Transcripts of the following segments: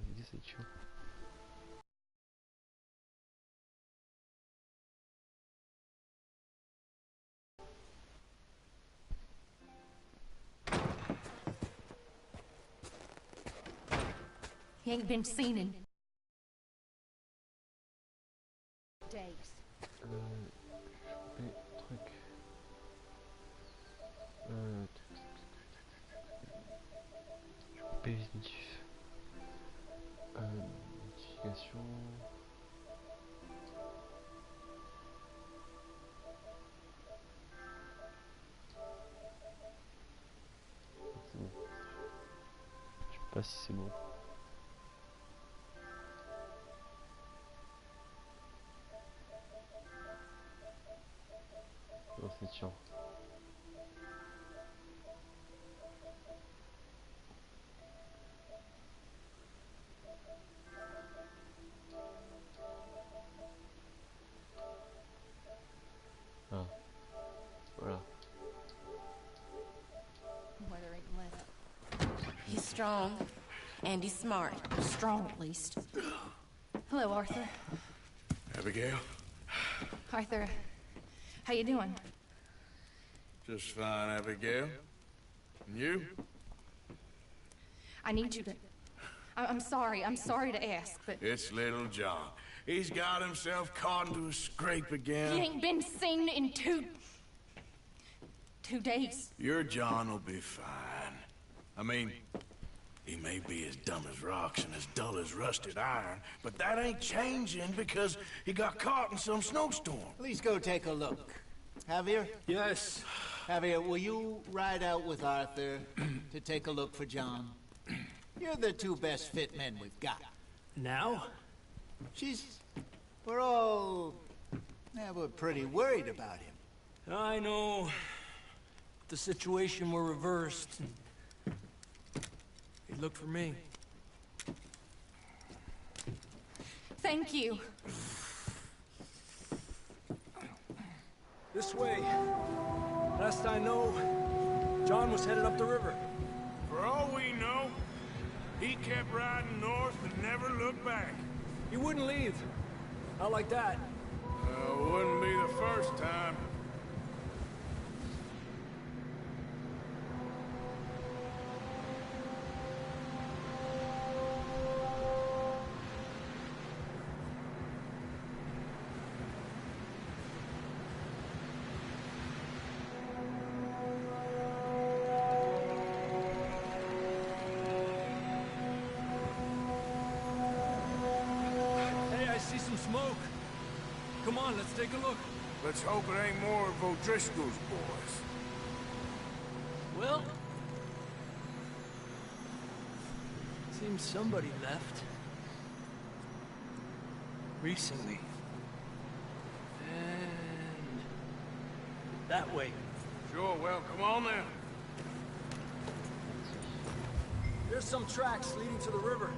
l'idée c'est chaud. He ain't been seen in days. Truc. Positif. Notification. C'est bon. Je sais pas si c'est bon. Non, c'est chiant. Ah, voilà. Weather ain't let up. He's strong, and he's smart. Strong, at least. Hello, Arthur. Abigail? Arthur, how you doing? Just fine, Abigail. And you? I need you to... I'm sorry to ask, but... It's little John. He's got himself caught into a scrape again. He ain't been seen in two days. Your John will be fine. I mean, he may be as dumb as rocks and as dull as rusted iron, but that ain't changing because he got caught in some snowstorm. Please go take a look. Javier? Yes. Javier, will you ride out with Arthur to take a look for John? You're the two best fit men we've got. Now? We're pretty worried about him. I know. The situation were reversed. He looked for me. Thank you. This way. Last I know, John was headed up the river. For all we know, he kept riding north and never looked back. He wouldn't leave. Not like that. Wouldn't be the first time. Smoke. Come on, let's take a look. Let's hope it ain't more of O'Driscoll's boys. Well, seems somebody left. Recently. And that way. Sure, well, come on then. There's some tracks leading to the river.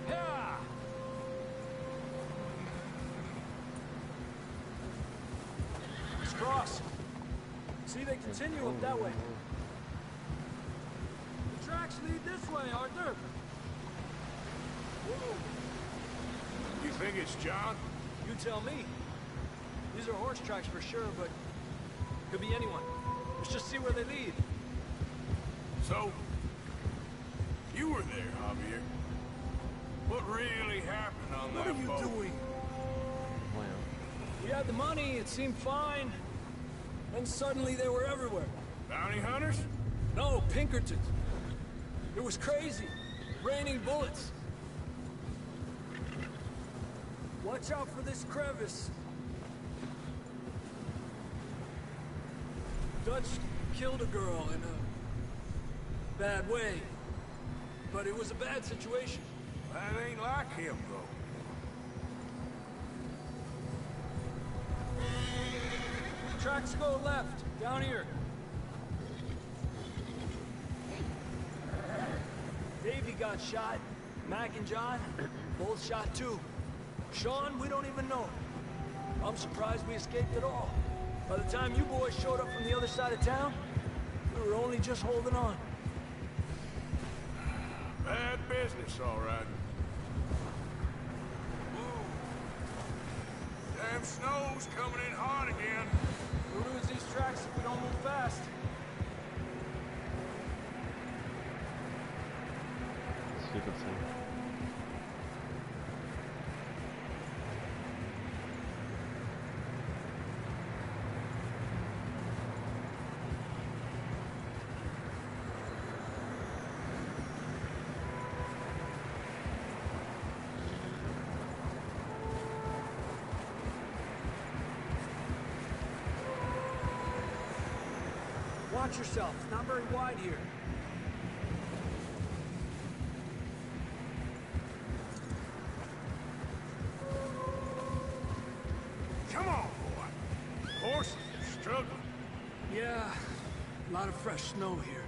Yeah! Cross. See, they continue up that way. The tracks lead this way, Arthur. Whoa. You think it's John? You tell me. These are horse tracks for sure, but could be anyone. Let's just see where they lead. So, you were there, Javier. What really happened on that boat? What are you doing? We had the money, it seemed fine. Then suddenly they were everywhere. Bounty hunters? No, Pinkertons. It was crazy. Raining bullets. Watch out for this crevice. Dutch killed a girl in a bad way. But it was a bad situation. That ain't like him, though. Tracks go left, down here. Davey got shot. Mac and John, both shot too. Sean, we don't even know. I'm surprised we escaped at all. By the time you boys showed up from the other side of town, we were only just holding on. Bad business, all right. Whoa. Damn snow's coming in hard again. We'll lose these tracks if we don't move fast. C'est comme ça. Watch yourself. It's not very wide here. Come on, boy. Horses are struggling. Yeah, a lot of fresh snow here.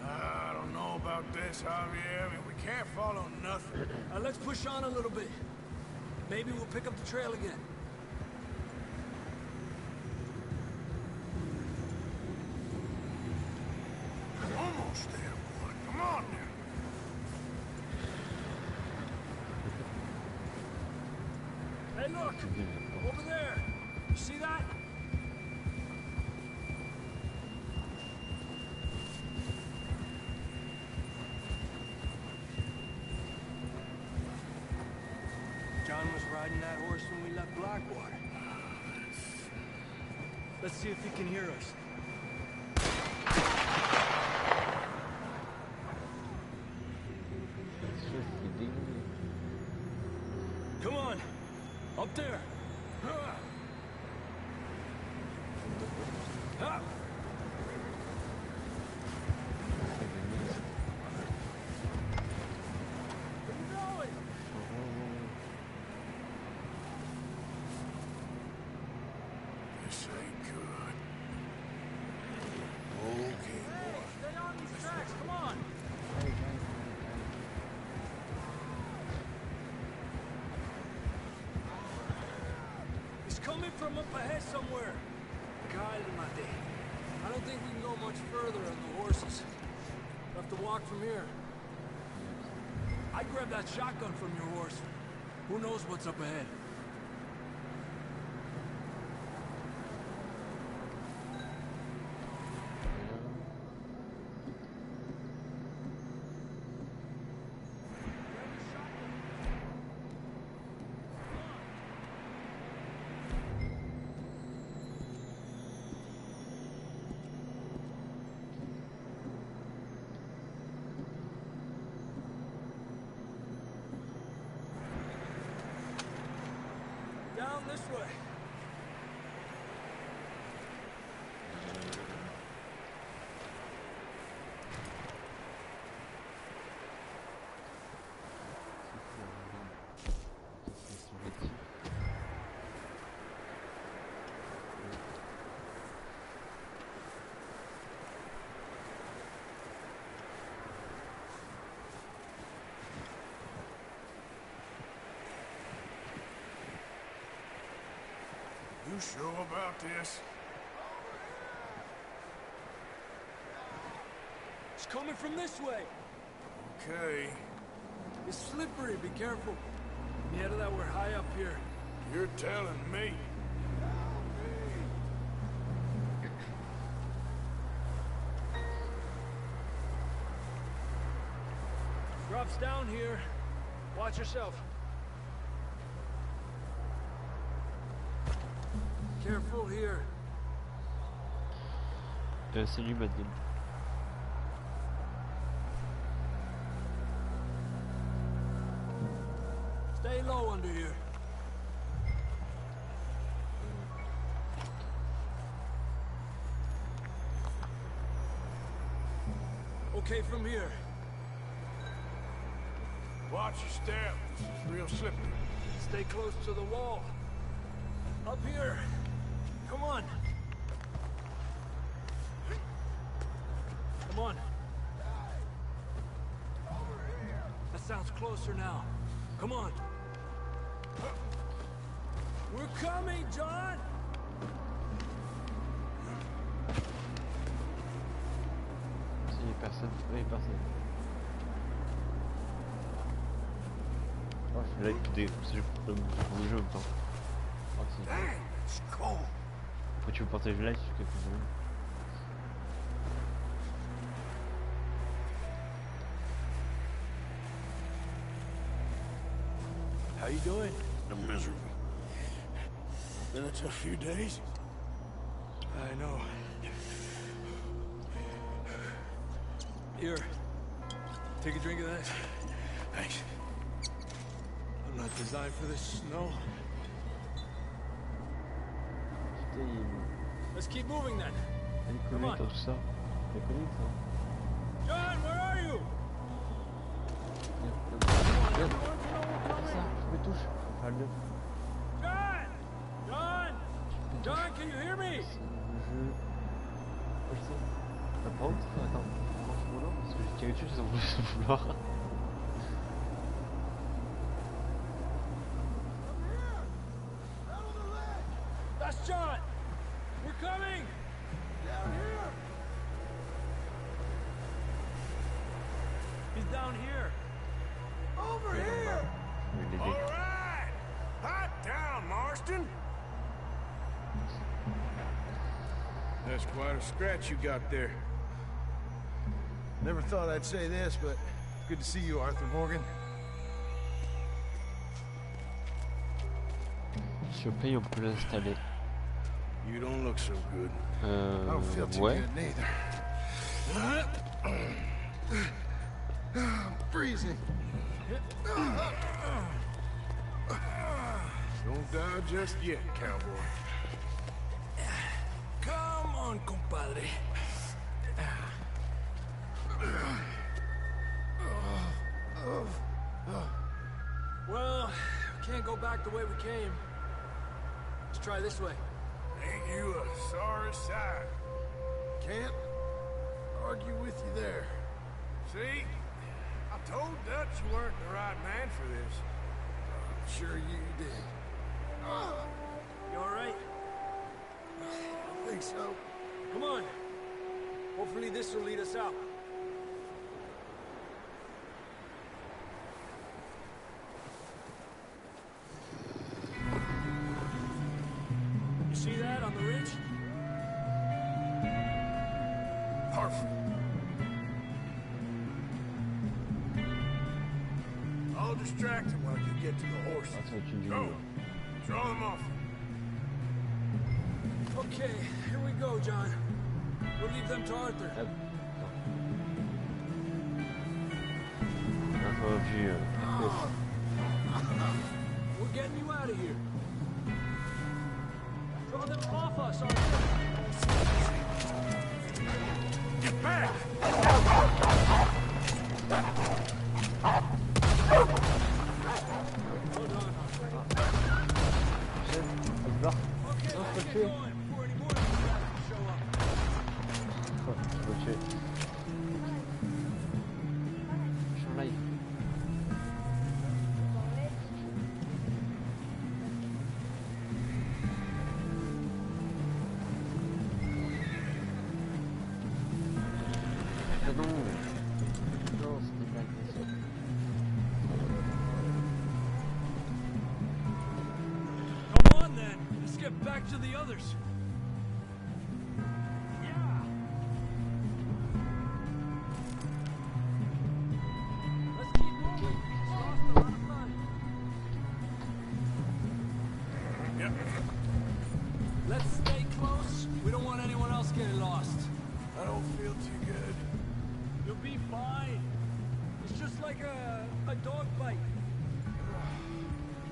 I don't know about this, Javier. I mean, we can't follow nothing. Let's push on a little bit. Maybe we'll pick up the trail again. Almost there, boy. Come on now. Hey, look! Over there! You see that? John was riding that horse when we left Blackwater. Let's see if he can hear us. Come on! Up there! Up! Where you going? This ain't good. Okay, boy. Stay on these tracks, come on! He's coming from up ahead somewhere. Cálmate. I don't think we can go much further on the horses. We'll have to walk from here. I grabbed that shotgun from your horse. Who knows what's up ahead? Down this way. You sure about this? It's coming from this way. Okay. It's slippery, be careful. Yeah, that we're high up here. You're telling me. Drops down here. Watch yourself. Careful here. Salut madame. Stay low under here. Okay from here. Watch your step. This is real slippery. Stay close to the wall. Up here. Come on. Come on. That sounds closer now. Come on. We're coming, John! Si, personne. Oui, personne. je like des. Parce que je peux le jeu en même temps. Ah, si. Dang, it's cold. Pourquoi tu veux partager le live sur quelque chose? How you doing? I'm miserable. Been a tough few days. I know. Here, take a drink of that. Thanks. I'm not designed for this snow. Putain, Let's keep moving then. il est Come connu on. tout ça. Il est connu ça. John, where are you? Regarde. Ça, je me touche. Enfin, le John! John! John, can you hear me? jeu. Je sais. T'as pas honte? Attends. En vouloir parce que j'ai tiré dessus sans vouloir. That's John! We're coming! Down here! He's down here. Over here! Je vais All l'aider. right! Hot down, Marston! That's quite a scratch you got there. Never thought I'd say this, but good to see you, Arthur Morgan. Si on paye, on peut l'installer. You don't look so good. I don't feel too Ouais. good neither. I'm freezing. Don't die just yet, cowboy. Come on, compadre. Well, we can't go back the way we came. Let's try this way. Ain't you a sorry sight? Can't argue with you there. See? I told Dutch you weren't the right man for this. I'm sure you did. You all right? I think so. Come on. Hopefully this will lead us out. You see that on the ridge? Perfect. I'll distract him while you get to the horses. Ah, ça va être une Go. vidéo. Draw them off. Okay, here we go, John. We'll leave them to Arthur. Hop. On a vu. We're getting you out of here. Draw them off us, Arthur. Get back! Hold on. Chef, on se barre. Okay, Non, let's je get peux le tuer. going before any more of these guys show up. Je peux le tuer. Je suis en live. Ah non. Non, c'était pas agressif. Come on then. Let's get back to the others. Yeah. Let's keep moving. It's lost a lot of blood. Yep. Let's stay close. We don't want anyone else getting lost. I don't feel too good. You'll be fine. It's just like a dog bite.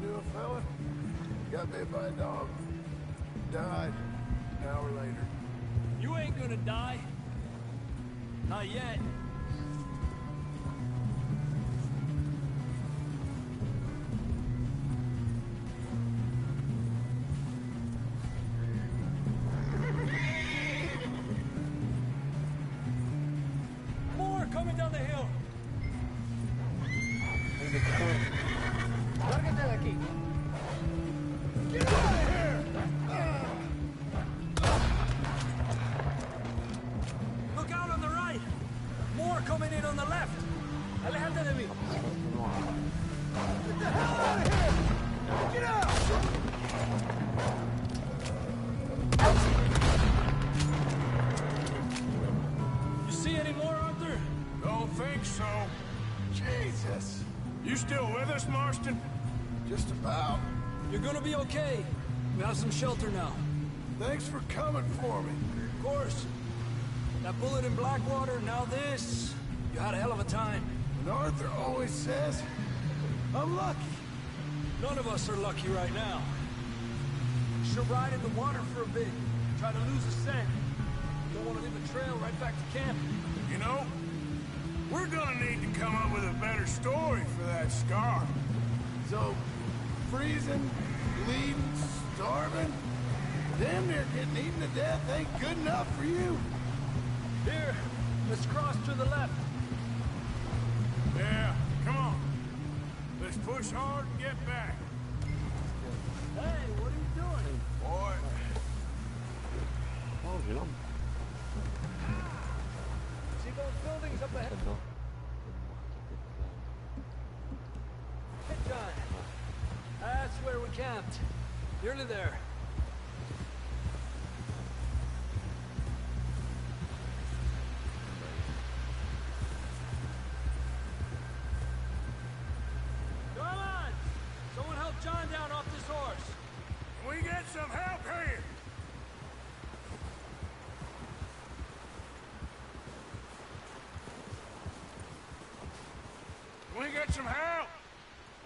Knew a fella? Got bit by a dog. Died an hour later. You ain't gonna die. Not yet. More coming down the hill. Lárgate de aquí. Look out on the right. More us, Marston? Just about. You're gonna be okay. We have some shelter now. Thanks for coming for me. Of course. That bullet in Blackwater, now this. You had a hell of a time. And Arthur always says, I'm lucky. None of us are lucky right now. Should ride in the water for a bit. Try to lose a scent. Don't want to leave a trail right back to camp. You know, we're gonna need to come up with a better story for that scar. So, freezing, bleeding, starving, damn near getting eaten to death ain't good enough for you. Here, let's cross to the left. Yeah, come on. Let's push hard and get back. Hey, what are you doing? Boy, Oh, j'ai l'arme. See those buildings up ahead? Là-dedans. Hey, John. That's where we camped. Nearly there. Come on! Someone help John down off this horse. can we get some help here? Can we get some help?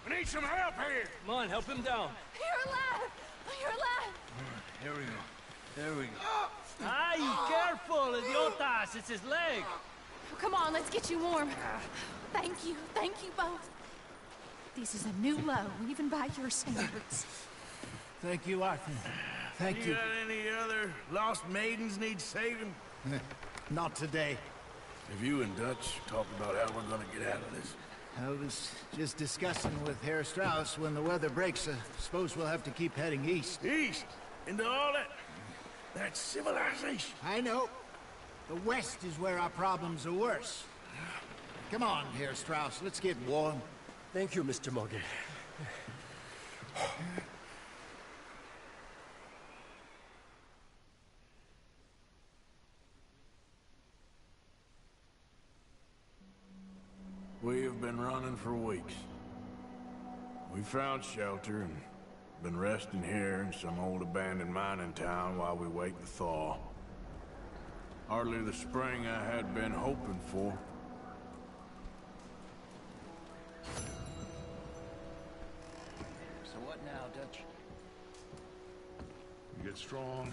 We need some help here. Come on, help him down. You're alive! You're alive! Here we go. There we go. Ay, careful, idiotas. It's his leg. Come on, let's get you warm. Thank you both. This is a new low, even by your standards. Thank you, Arthur. Thank You you. got any other lost maidens need saving? Not today. Have you and Dutch talked about how we're gonna get out of this? I was just discussing with Herr Strauss when the weather breaks. I suppose we'll have to keep heading east. East? Into all that civilization. I know. The west is where our problems are worse. Come on, Herr Strauss, let's get warm. Thank you, Mr. Morgan. We have been running for weeks. We found shelter and been resting here in some old abandoned mining town while we wait the thaw. Hardly the spring I had been hoping for. So what now, Dutch? We get strong,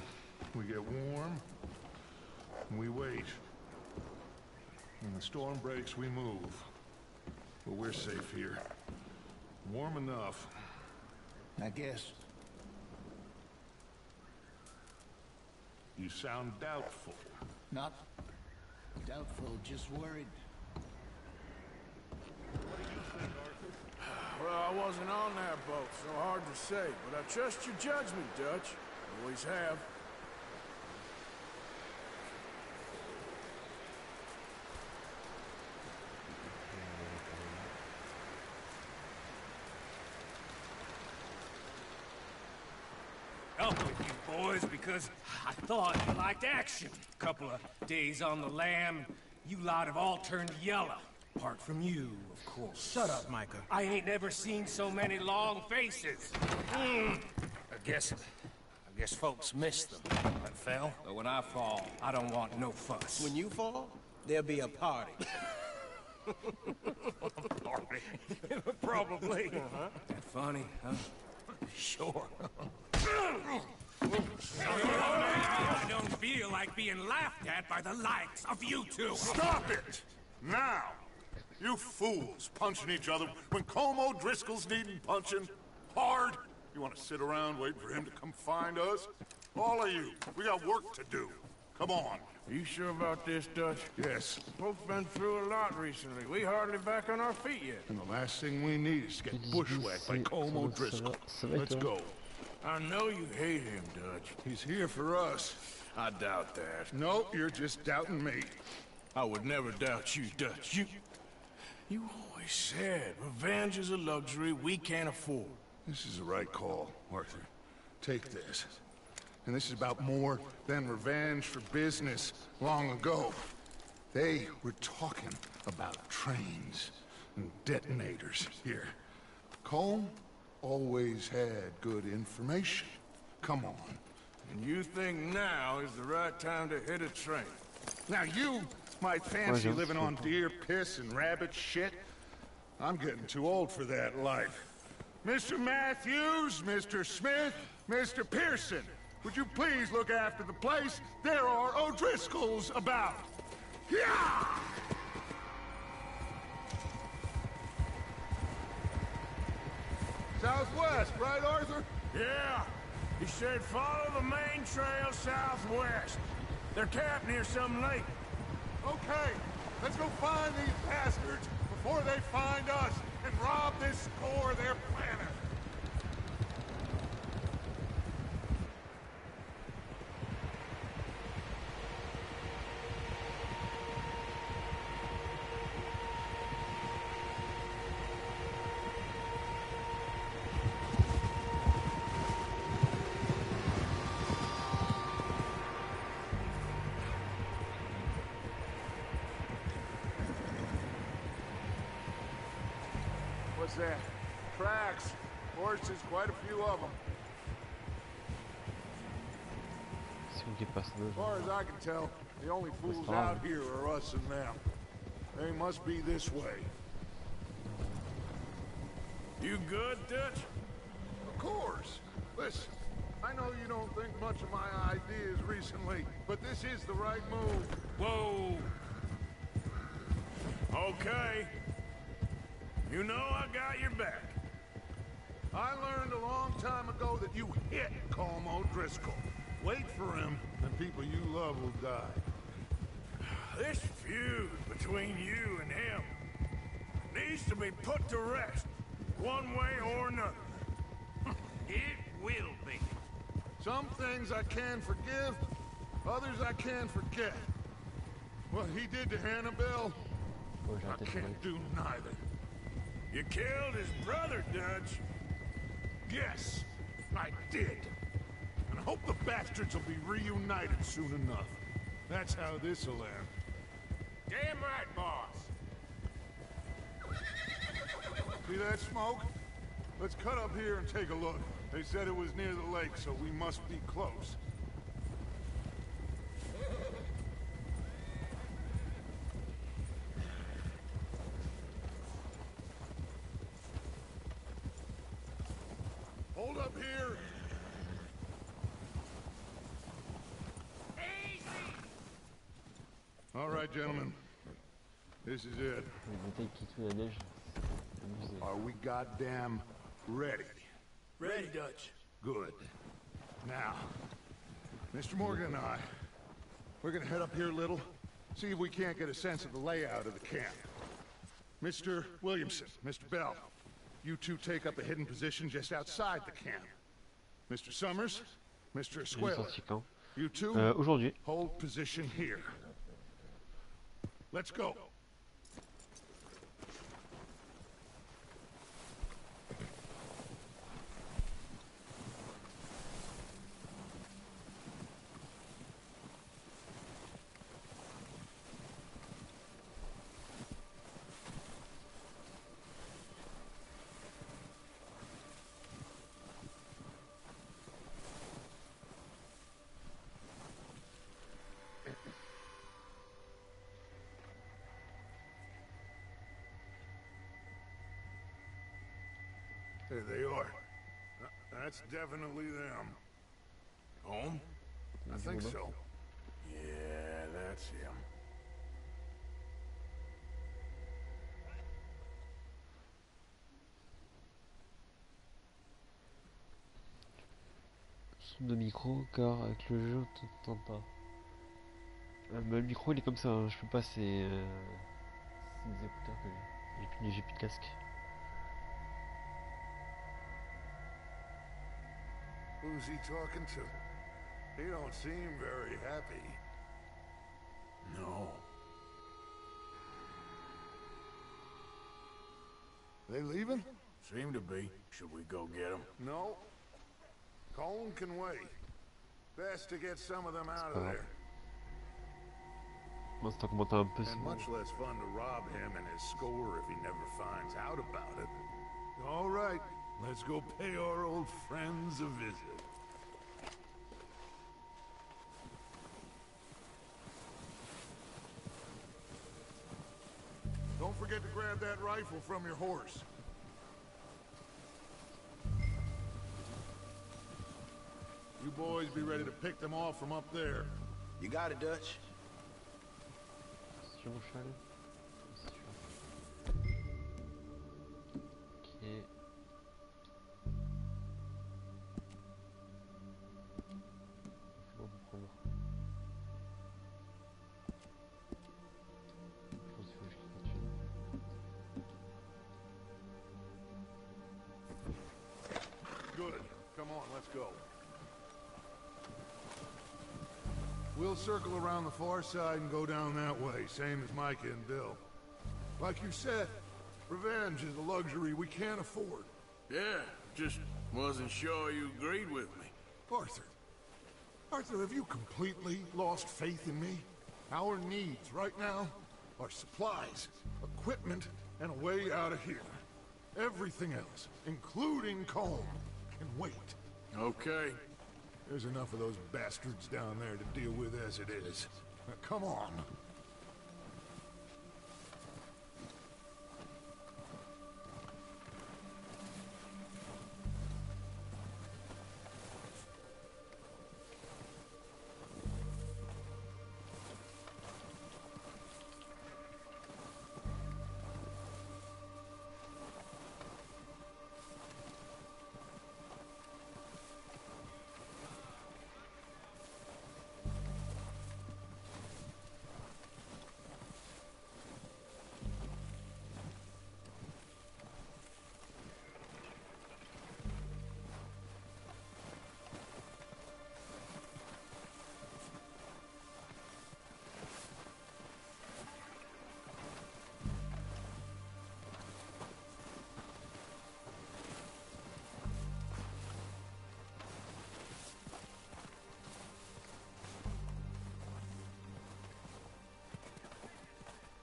we get warm, and we wait. When the storm breaks, we move. But we're safe here. Warm enough. I guess. You sound doubtful. Not doubtful, just worried. Well, I wasn't on that boat, so hard to say. But I trust your judgment, Dutch. Always have. Up with you boys because I thought you liked action. Couple of days on the lam, you lot have all turned yellow. Apart from you, of course. Shut up, Micah. I ain't never seen so many long faces. I guess folks miss them. I fell, but when I fall, I don't want no fuss. When you fall, there'll be a party. Party. Probably. That funny, huh? Sure. I don't feel like being laughed at by the likes of you two. Stop it! Now! You fools punching each other when Como Driscoll's needing punching hard. You want to sit around waiting for him to come find us? All of you, we got work to do. Come on. Are you sure about this, Dutch? Yes. Folks been through a lot recently. We hardly back on our feet yet. And the last thing we need is to get bushwhacked by Como Driscoll. Let's go. I know you hate him, Dutch. He's here for us. I doubt that. No, you're just doubting me. I would never doubt you, Dutch. You always said revenge is a luxury we can't afford. This is the right call, Arthur. Take this. And this is about more than revenge for business long ago. They were talking about trains and detonators here. Colm always had good information. Come on. And you think now is the right time to hit a train? Now you might fancy living on deer piss and rabbit shit. I'm getting too old for that life. Mr. Matthews, Mr. Smith, Mr. Pearson, would you please look after the place? There are O'Driscolls about. Yeah! Southwest, right, Arthur? Yeah. He said follow the main trail southwest. They're camped near some lake. Okay, let's go find these bastards before they find us and rob this core of their planet. What's that? Tracks. Horses, quite a few of them. C'est où qui est passé As far as I can tell, the only fools out here are us and them. They must be this way. You good, Dutch? Of course. Listen, I know you don't think much of my ideas recently, but this is the right move. Whoa. Okay. You know I got your back. I learned a long time ago that you hit Colm O'Driscoll. Wait for him, and people you love will die. This feud between you and him needs to be put to rest, one way or another. It will be. Some things I can forgive, others I can forget. What he did to Annabelle, I can't do neither. You killed his brother, Dutch. Yes, I did. And I hope the bastards will be reunited soon enough. That's how this'll end. Damn right, boss. See that smoke? Let's cut up here and take a look. They said it was near the lake, so we must be close. Hold up here. All right, gentlemen. This is it. Are we goddamn ready? Ready, Dutch. Good. Now, Mr. Morgan and I, we're gonna head up here a little, see if we can't get a sense of the layout of the camp. Mr. Williamson, Mr. Bell, you two take up a hidden position just outside the camp. Mr. Summers, Mr. Escuela, you two aujourd'hui. hold position here. Let's go. There they are. That's definitely them. Home? I think so. Yeah, that's him. Son de micro, car avec le jeu on t'entend pas. Mais le micro il est comme ça, hein. Je peux pas, c'est des écouteurs que j'ai plus de casque. Who's he talking to? He don't seem very happy. No. They leaving? Seem to be. Should we go get them? No. Colm can wait. Best to get some of them out of there. Moi c'est commenté un peu. And much less fun to rob him and his score if he never finds out about it. All right, let's go pay our old friends a visit. Don't forget to grab that rifle from your horse. You boys be ready to pick them off from up there. You got it, Dutch. Sur mon cheval. Ok. Faut reprendre. Je pense qu'il faut que je clique dessus. Good. Come on, let's go. We'll circle around the far side and go down that way, same as Micah and Bill. Like you said, revenge is a luxury we can't afford. Yeah, just wasn't sure you agreed with me. Arthur. Arthur, have you completely lost faith in me? Our needs right now are supplies, equipment, and a way out of here. Everything else, including Colm, can wait. Okay. There's enough of those bastards down there to deal with as it is. Now, come on.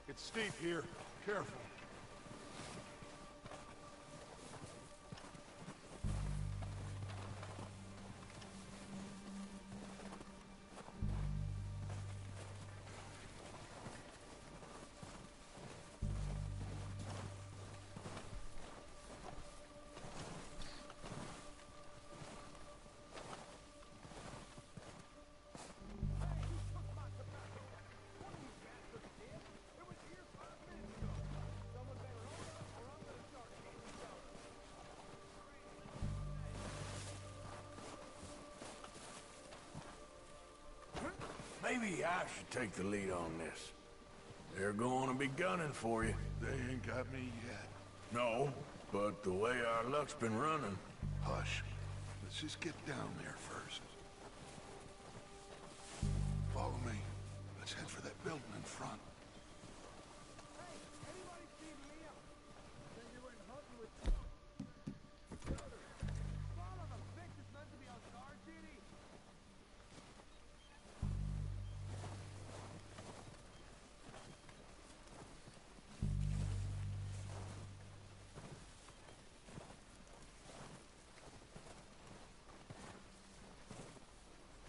It's steep here. Careful. Maybe I should take the lead on this. They're going to be gunning for you. They ain't got me yet. No, but the way our luck's been running. Hush. Let's just get down there first. Follow me. Let's head for that building in front.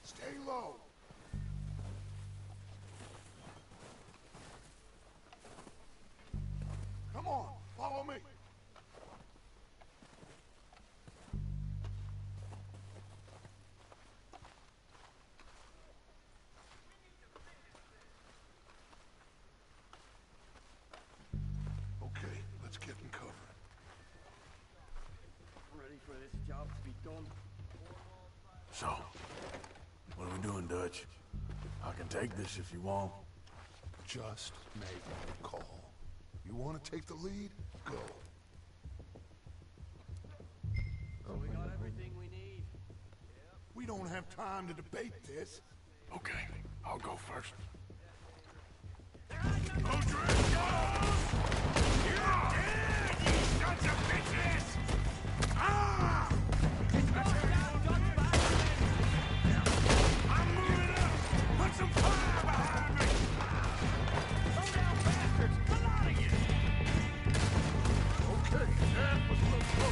Stay low. Come on, follow me. Okay, let's get in cover. Ready for this job to be done? So, what are we doing, Dutch? I can take this if you want. Just make a call. You want to take the lead? Go. So we got everything we need. We don't have time to debate this. Okay, I'll go first. Okay, that was the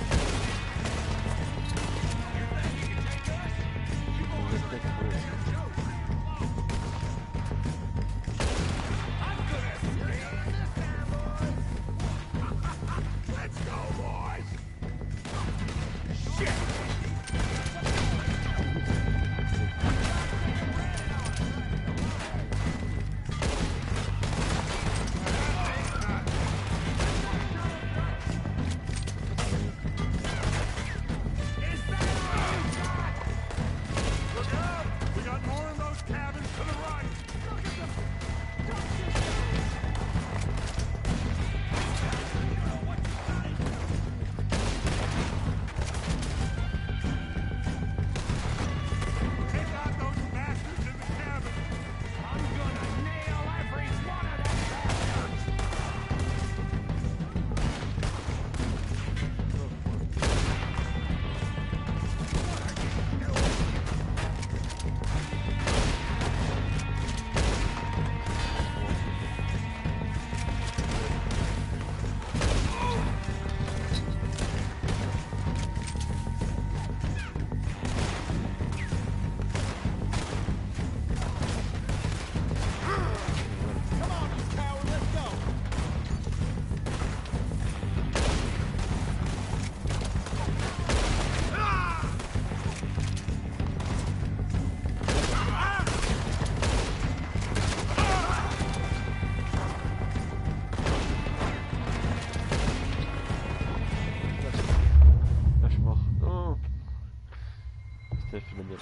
bagnole.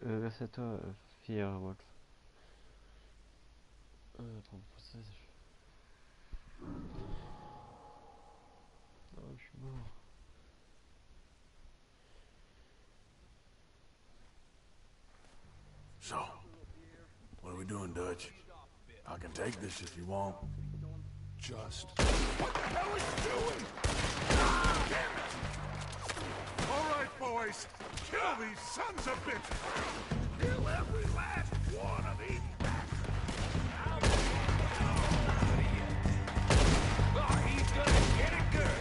Merci à toi, Fier Wolf. Attends, pour ça, non, je suis mort. So, what are we doing, Dutch? I can take this if you want. Just... What the hell is he doing? Ah, damn it! All right, boys. Kill these sons of bitches. Kill every last one of these bastards. Oh, he's gonna get it good.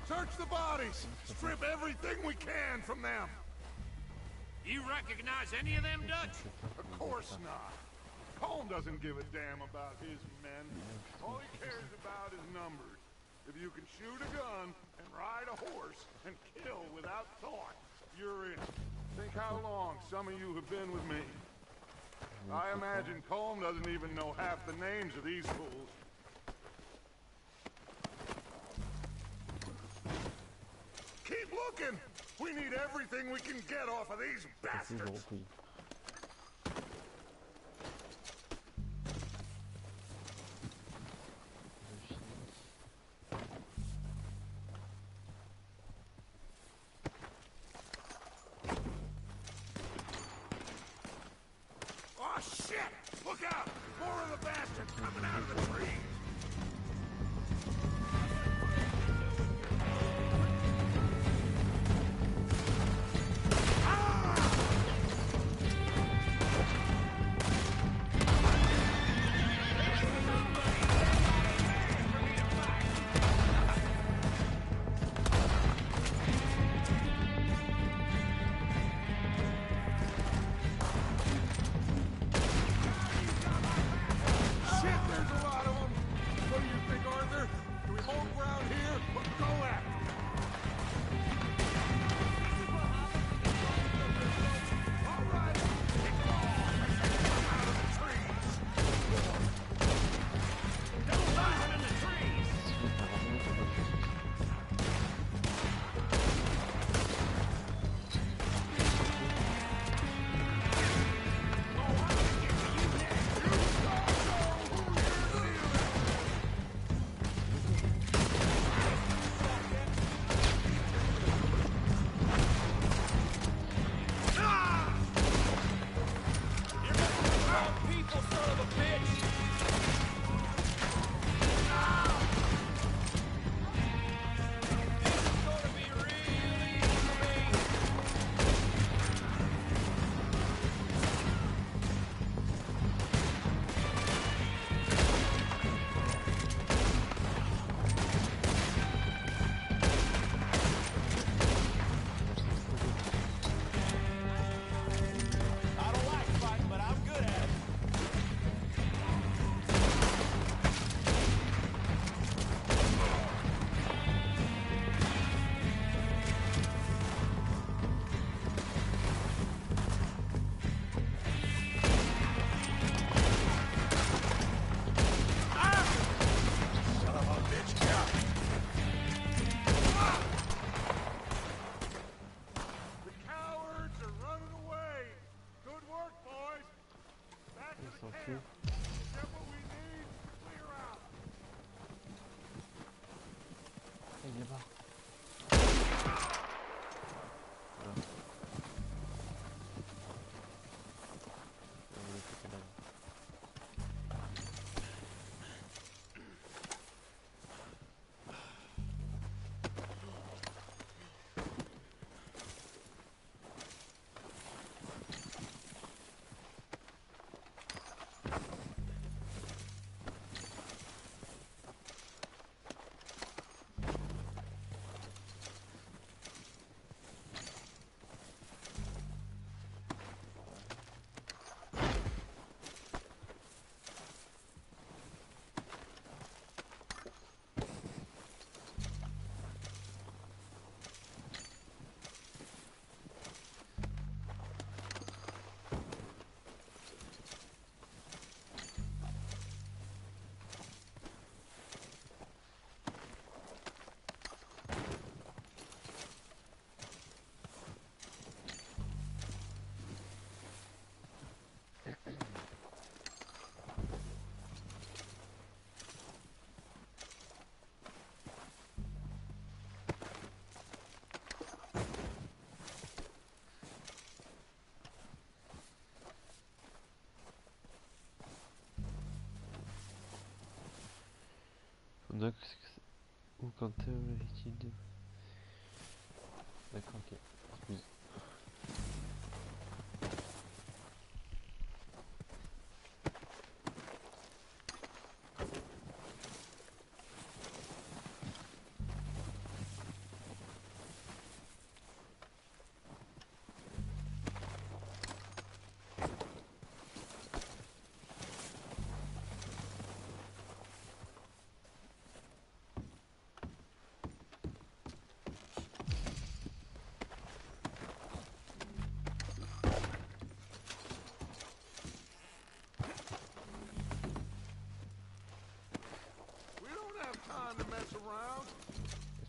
Search the bodies! Strip everything we can from them! You recognize any of them, Dutch? Of course not. Colm doesn't give a damn about his men. All he cares about is numbers. If you can shoot a gun and ride a horse and kill without thought, you're in. Think how long some of you have been with me. I imagine Colm doesn't even know half the names of these fools. Keep looking! We need everything we can get off of these bastards! Oh shit! Look out! More of the bastards coming out of the trees! Shit, there's a lot of feu. Ah, il est là-bas. Voilà. On va le couper là. Donc, ou quand l'habitude de... D'accord, ok. Excuse.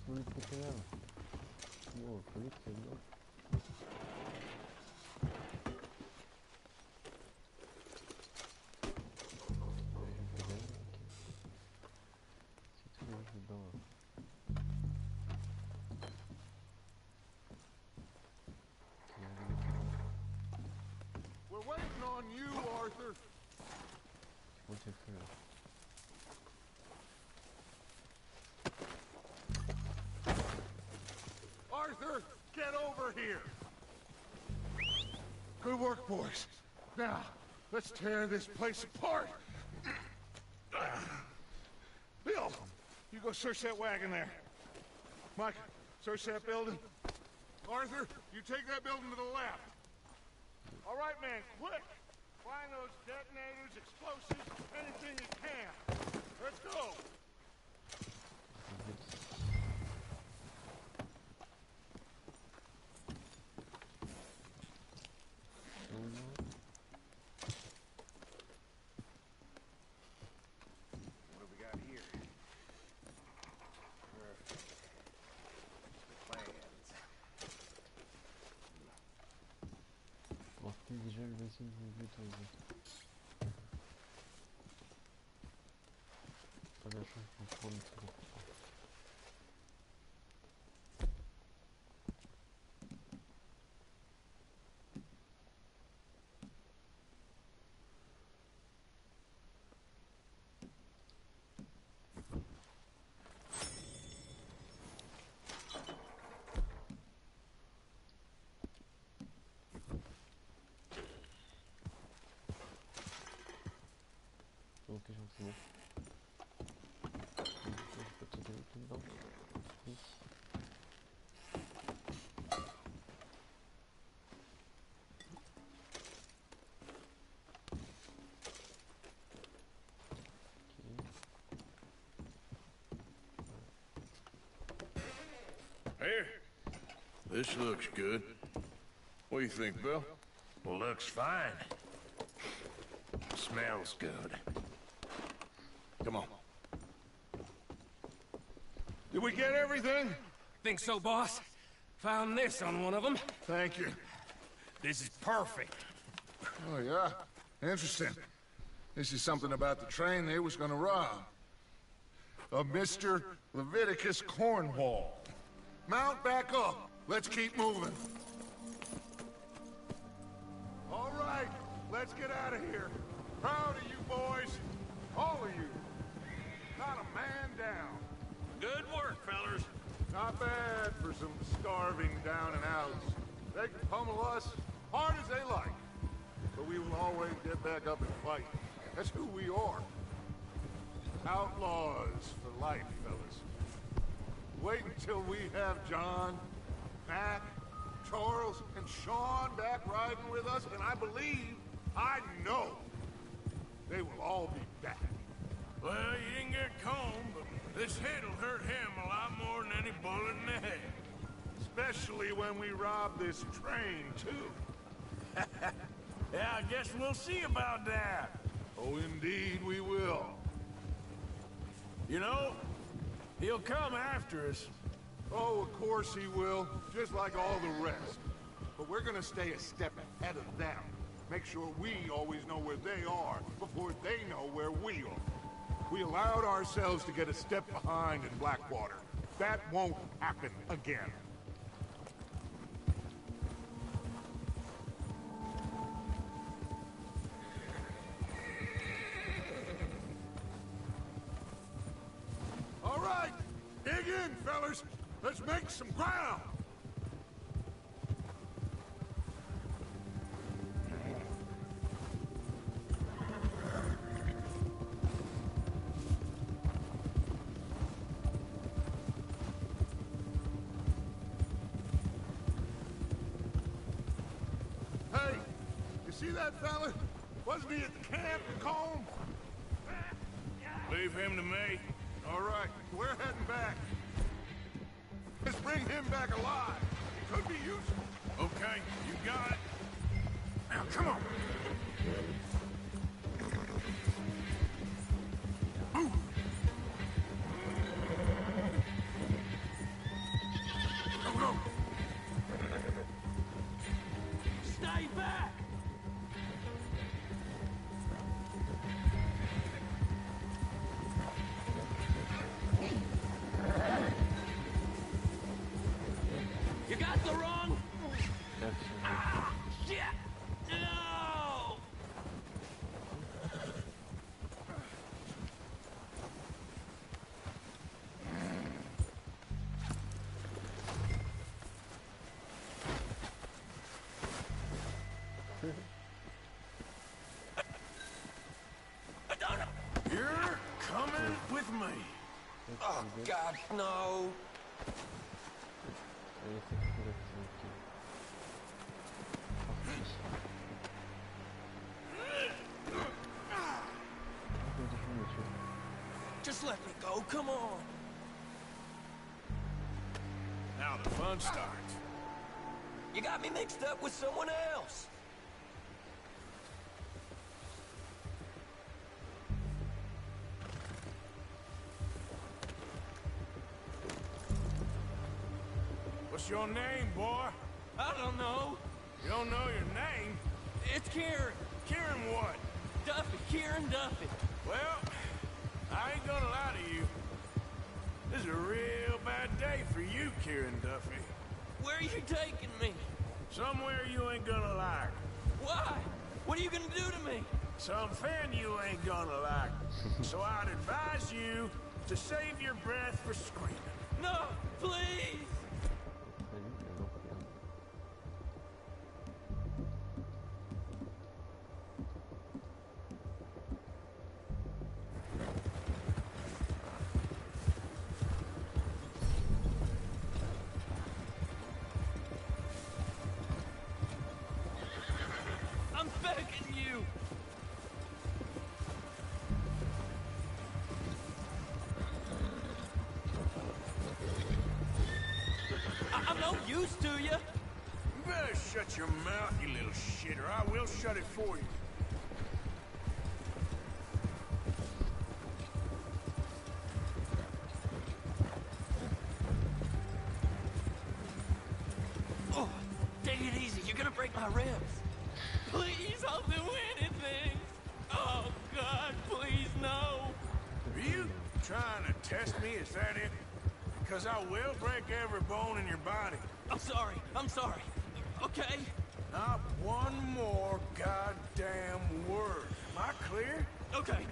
Laisse-moi le couper là. Bon, faut vite, c'est bon. Je vais bien, ok. C'est tout, là, je vais dedans. We're waiting on you, Arthur. Comment tu fais là? Arthur, get over here. Good work, boys. Now, let's tear this place apart. Bill, you go search that wagon there. Mike, search that building. Arthur, you take that building to the left. All right, man, quick. Find those detonators, explosives, anything you can. Let's go. What do we got here? Plans. On fait déjà le vaisseau de autorisé. Pas de la chance pour prendre tout. Ok, c'est bon. Je peux te donner tout dedans. Oui. Here. This looks good. What do you think, Bill? Well, looks fine. Smells good. Come on. Did we get everything? Think so, boss? Found this on one of them. Thank you. This is perfect. Oh, yeah? Interesting. This is something about the train they was gonna rob. A Mr. Leviticus Cornwall. Mount back up. Let's keep moving. All right, let's get out of here. Proud of you boys. All of you. Not a man down. Good work, fellers. Not bad for some starving down and outs. They can pummel us hard as they like. But we will always get back up and fight. That's who we are. Outlaws for life, fellas. Wait until we have John, Mac, Charles, and Sean back riding with us, and I believe, I know, they will all be back. Well, you didn't get Combe, but this hit'll hurt him a lot more than any bullet in the head. Especially when we rob this train, too. Yeah, I guess we'll see about that. Oh, indeed we will. You know, he'll come after us. Oh, of course he will, just like all the rest. But we're gonna stay a step ahead of them. Make sure we always know where they are before they know where we are. We allowed ourselves to get a step behind in Blackwater. That won't happen again. All right, dig in, fellas. Let's make some ground. Hey, you see that fella? Wasn't he at the camp in Combe? Leave him to me. All right, we're heading back. Let's bring him back alive. It could be useful. Okay, you got it. Now, come on. Move. Go, go. Stay back! You got the wrong... Ah, shit! No! You're coming with me. Oh, God, no! Just let me go, come on! Now the fun starts. You got me mixed up with someone else! What's your name, boy? I don't know. You don't know your name? It's Kieran. Kieran what? Duffy. Kieran Duffy. Well, I ain't gonna lie to you. This is a real bad day for you, Kieran Duffy. Where are you taking me? Somewhere you ain't gonna like. Why? What are you gonna do to me? Something you ain't gonna like. So I'd advise you to save your breath for screaming. No, please! I'm begging you! I'm no use to you! You better shut your mouth, you little shitter. I will shut it for you. Oh, take it easy. You're gonna break my ribs. Please, I'll do anything. Oh, God, please, no. Are you trying to test me? Is that it? Because I will break every bone in your body. I'm sorry. Okay? Not one more goddamn word. Am I clear? Okay.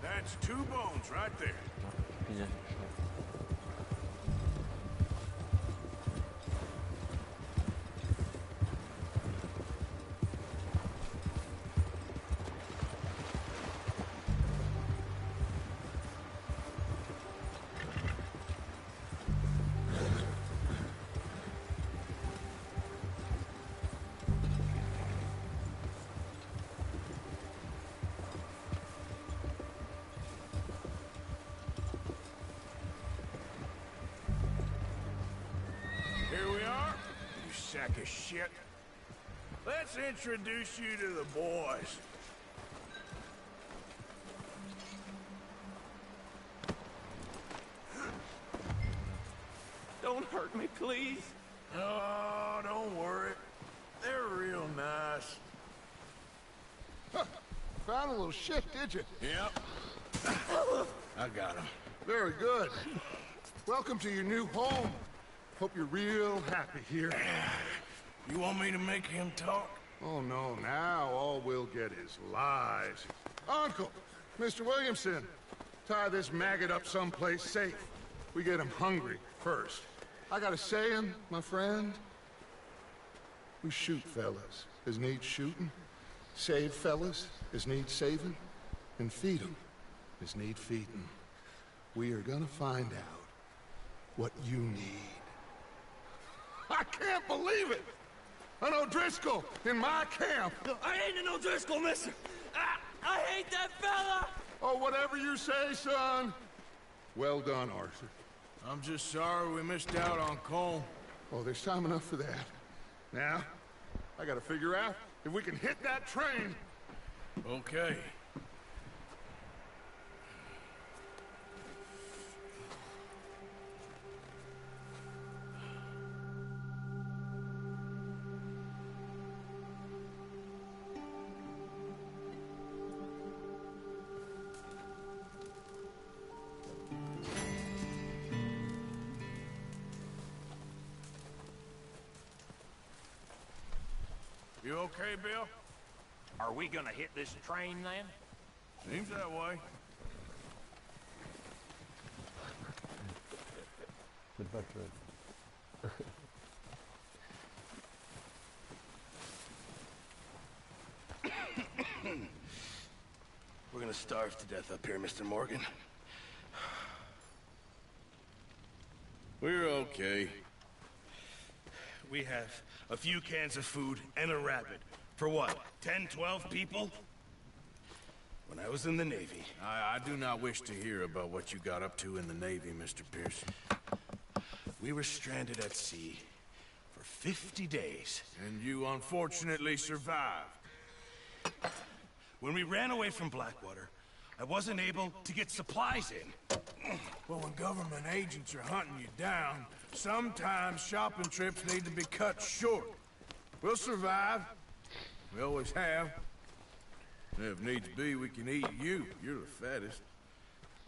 That's 2 bones right there. Finir. Here we are, you sack of shit. Let's introduce you to the boys. Don't hurt me, please. Oh, don't worry. They're real nice. Found a little shit, did you? Yep. I got him. Very good. Welcome to your new home. Hope you're real happy here. You want me to make him talk? Oh, no, now all we'll get is lies. Uncle, Mr. Williamson, tie this maggot up someplace safe. We get him hungry first. I got a saying, my friend. We shoot fellas as need shooting, save fellas as need saving, and feed 'em as need feeding. We are gonna find out what you need. I can't believe it! An O'Driscoll in my camp! I ain't an O'Driscoll, mister! I hate that fella! Oh, whatever you say, son. Well done, Arthur. I'm just sorry we missed out on Cole. Oh, there's time enough for that. Now, I gotta figure out if we can hit that train. Okay. You okay, Bill? Are we gonna hit this train then? Seems that way. C'est pas chouette. We're gonna starve to death up here, Mr. Morgan. We're okay. We have a few cans of food and a rabbit. For what, 10, 12 people? When I was in the Navy... I do not wish to hear about what you got up to in the Navy, Mr. Pearson. We were stranded at sea for 50 days. And you unfortunately survived. When we ran away from Blackwater, I wasn't able to get supplies in. Well, when government agents are hunting you down, sometimes shopping trips need to be cut short. We'll survive. We always have. If needs be, we can eat you. You're the fattest.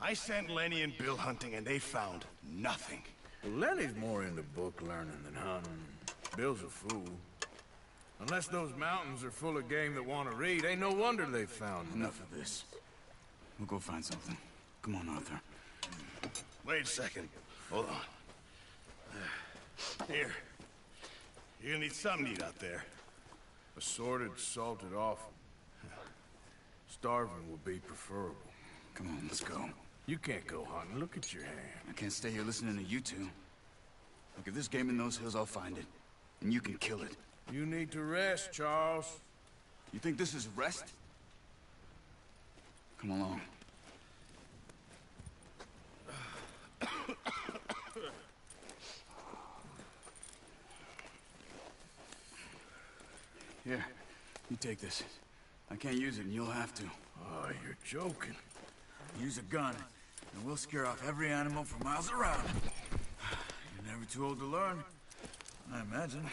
I sent Lenny and Bill hunting, and they found nothing. Well, Lenny's more into book learning than hunting. Bill's a fool. Unless those mountains are full of game that want to read, ain't no wonder they found Enough of this. We'll go find something. Come on, Arthur. Wait a second. Hold on. Here. You're gonna need something to eat out there. Assorted, salted offal. Starving would be preferable. Come on, let's go. You can't go hunting. Look at your hand. I can't stay here listening to you two. Look, if there's game in those hills, I'll find it. And you can kill it. You need to rest, Charles. You think this is rest? Come along. Here, you take this. I can't use it, and you'll have to. Oh, you're joking. Use a gun, and we'll scare off every animal for miles around. You're never too old to learn, I imagine.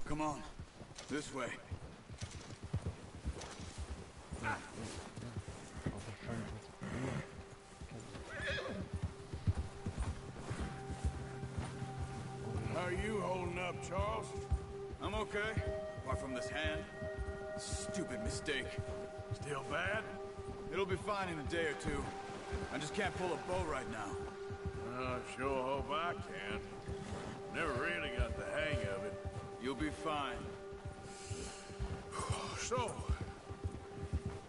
Come on, this way. How are you holding up, Charles? I'm okay, apart from this hand. Stupid mistake. Still bad? It'll be fine in a day or two. I just can't pull a bow right now. I sure hope I can. Never really got the hang of it. You'll be fine. So,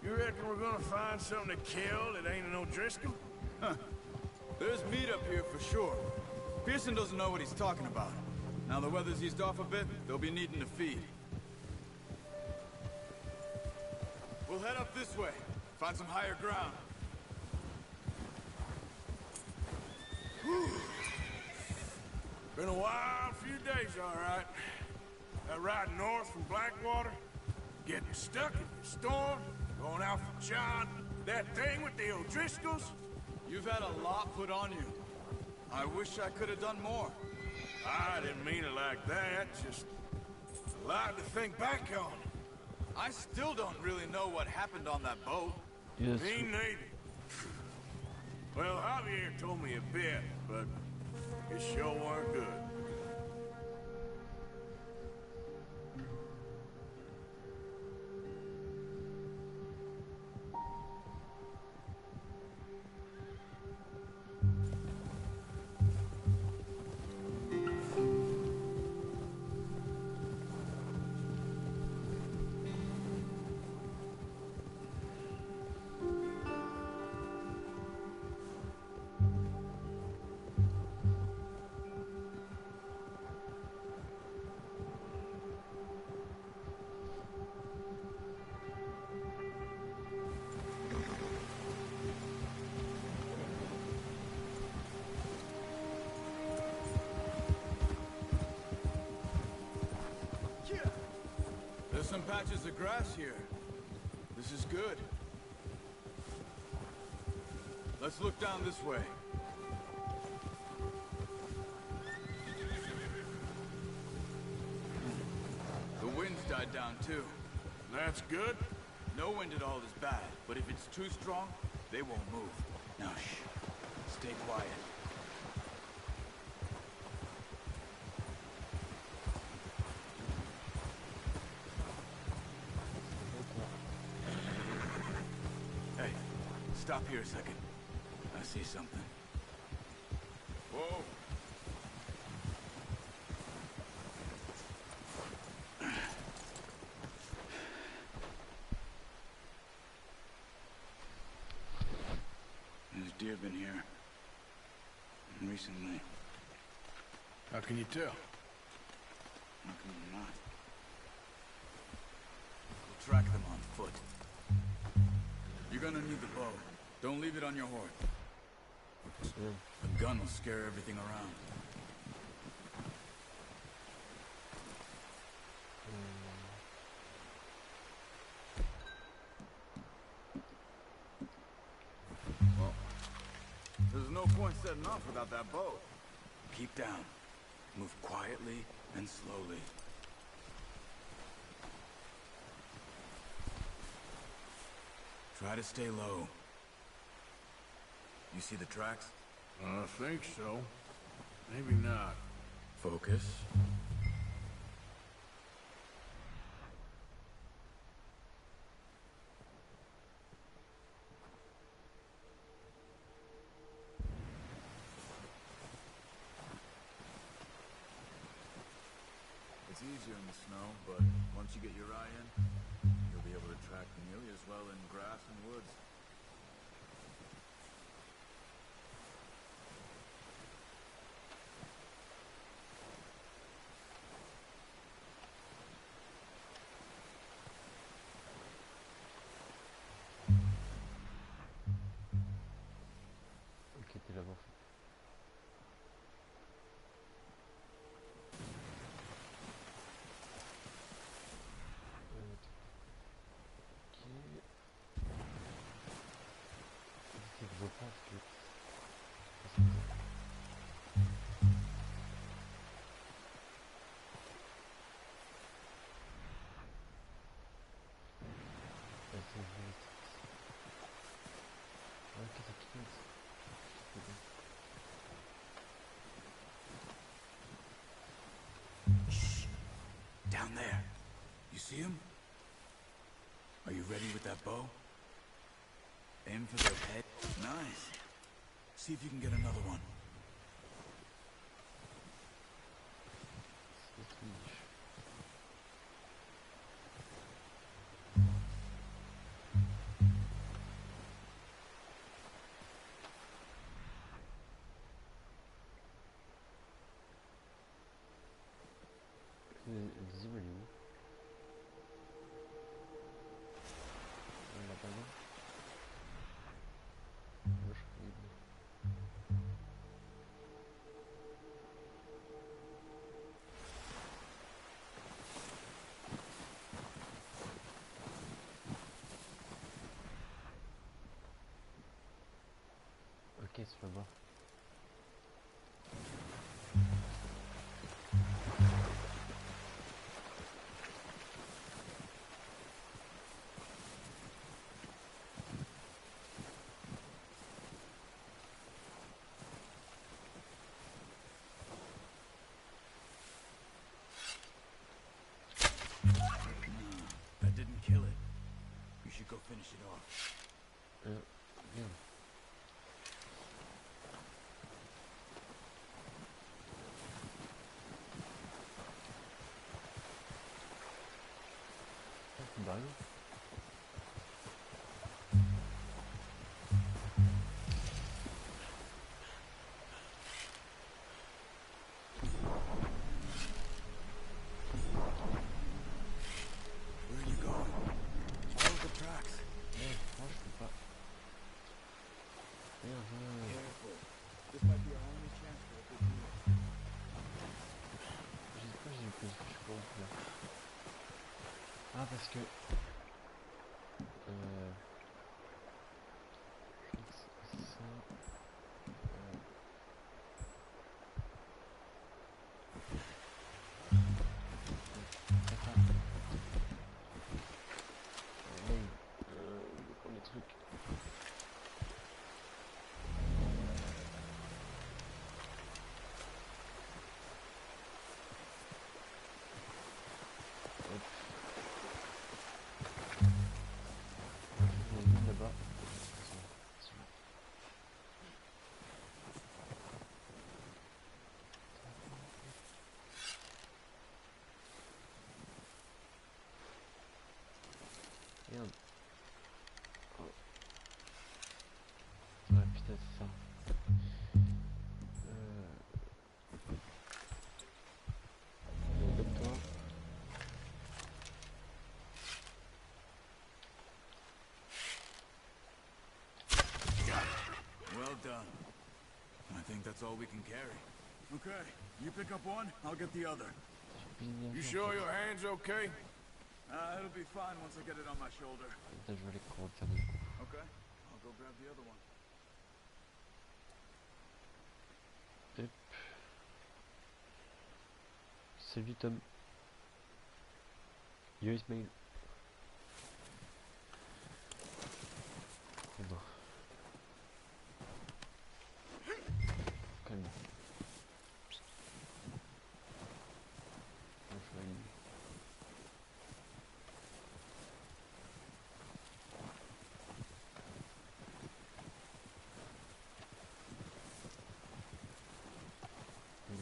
you reckon we're gonna find something to kill that ain't an O'Driscoll? Huh. There's meat up here for sure. Pearson doesn't know what he's talking about. Now the weather's eased off a bit, they'll be needing to feed. We'll head up this way. Find some higher ground. Whew. Been a wild few days, all right. That ride north from Blackwater, getting stuck in the storm, going out for John, that thing with the O'Driscolls. You've had a lot put on you. I wish I could have done more. I didn't mean it like that, just a lot to think back on. I still don't really know what happened on that boat. Yes. Me neither. Well, Javier told me a bit, but it sure weren't good. There's some patches of grass here. This is good. Let's look down this way. The wind's died down too. That's good. No wind at all is bad, but if it's too strong, they won't move. Now shh. Stay quiet. Hey, stop here a second. I see something. Whoa. There's deer been here. Recently. How can you tell? How can you not? We'll track them on foot. You're gonna need the bow. Don't leave it on your horse. A gun will scare everything around. Well, there's no point setting off without that bow. Keep down. Move quietly and slowly. Try to stay low. You see the tracks? I think so. Maybe not. Focus. It's easier in the snow, but once you get your eye in, you'll be able to track nearly as well in grass and woods. Ok, t'es là-bas. Down there. You see him? Are you ready with that bow? Aim for their head. Nice. See if you can get another one. Dis-moi, il est où? On l'a pas vu? Moi, je crois qu'il est bon. Ok, c'est là-bas. That didn't kill it. You should go finish it off. Merde. Bah non. Where are you going? Follow the tracks. Merde, moi je peux pas. Merde, Careful. This might be our only chance for a good meal. j'ai eu plus, je sais pas où faire. Ah, parce que. Je crois que c'est ça. Pour les trucs. Hop. Il y a une là-bas. Merde. Oh. Ouais, putain, c'est ça. Comme toi. Well done. I think that's all we can carry. Okay, you pick up one, I'll get the other. You sure your hand's okay? It'll be fine once I get it on my shoulder. Putain, je vais aller courir faire des coups. Okay, I'll go grab the other one. Hop. Salut Tom. Yo Ismail. Oh non. Calme. Je vais aller.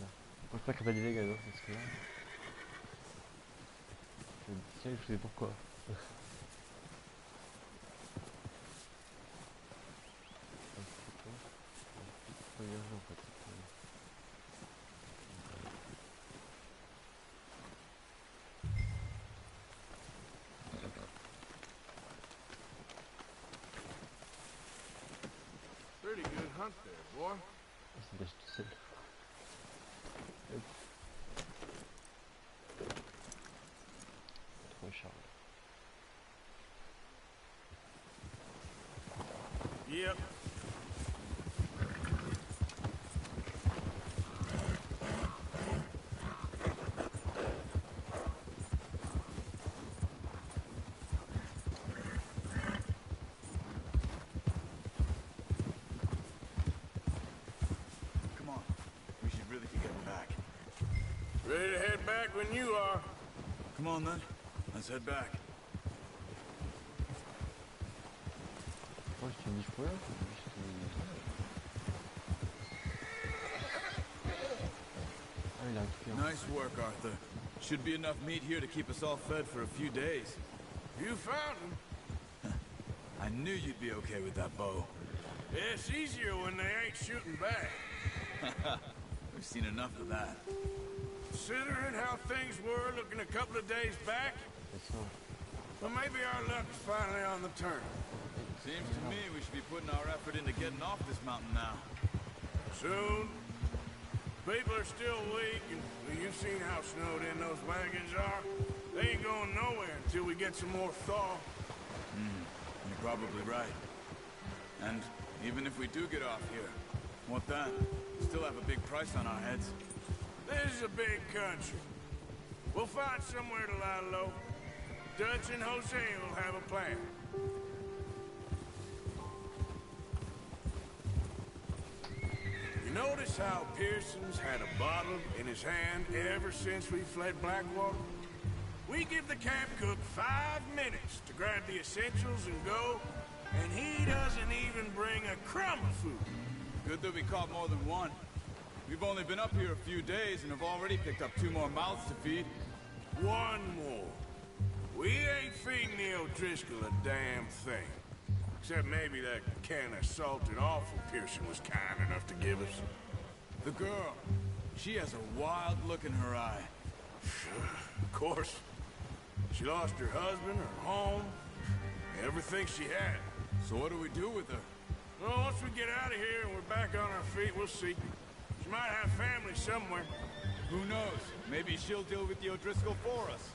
Là. Je pense pas qu'il y a pas des dégâts, hein, parce que là. Je me dis, tiens, je sais pourquoi. En fait. Pretty good hunt there, boy. Il s'est lâché tout seul. Hop. Trop Charles. Yep. Come on, we should really be getting back. Ready to head back when you are. Come on then. Let's head back. Moi je te dis quoi là? Ah, il a récupéré. Nice work, Arthur. Should be enough meat here to keep us all fed for a few days. You found him. I knew you'd be okay with that bow. Yeah, it's easier when they ain't shooting back. We've seen enough of that. Considering how things were looking a couple of days back, well, maybe our luck's finally on the turn. Seems to me we should be putting our effort into getting off this mountain now. Soon. People are still weak, and well, you've seen how snowed in those wagons are. They ain't going nowhere until we get some more thaw. You're probably right. And even if we do get off here, what then? We still have a big price on our heads. This is a big country. We'll find somewhere to lie low. Dutch and Jose will have a plan. You notice how Pearson's had a bottle in his hand ever since we fled Blackwater? We give the camp cook 5 minutes to grab the essentials and go, and he doesn't even bring a crumb of food. Good that we caught more than one. We've only been up here a few days and have already picked up 2 more mouths to feed. 1 more. We ain't feeding the O'Driscoll a damn thing. Except maybe that can of salted offal Pearson was kind enough to give us. The girl. She has a wild look in her eye. Of course. She lost her husband, her home, everything she had. So what do we do with her? Well, once we get out of here and we're back on our feet, we'll see. She might have family somewhere. Who knows? Maybe she'll deal with the O'Driscoll for us.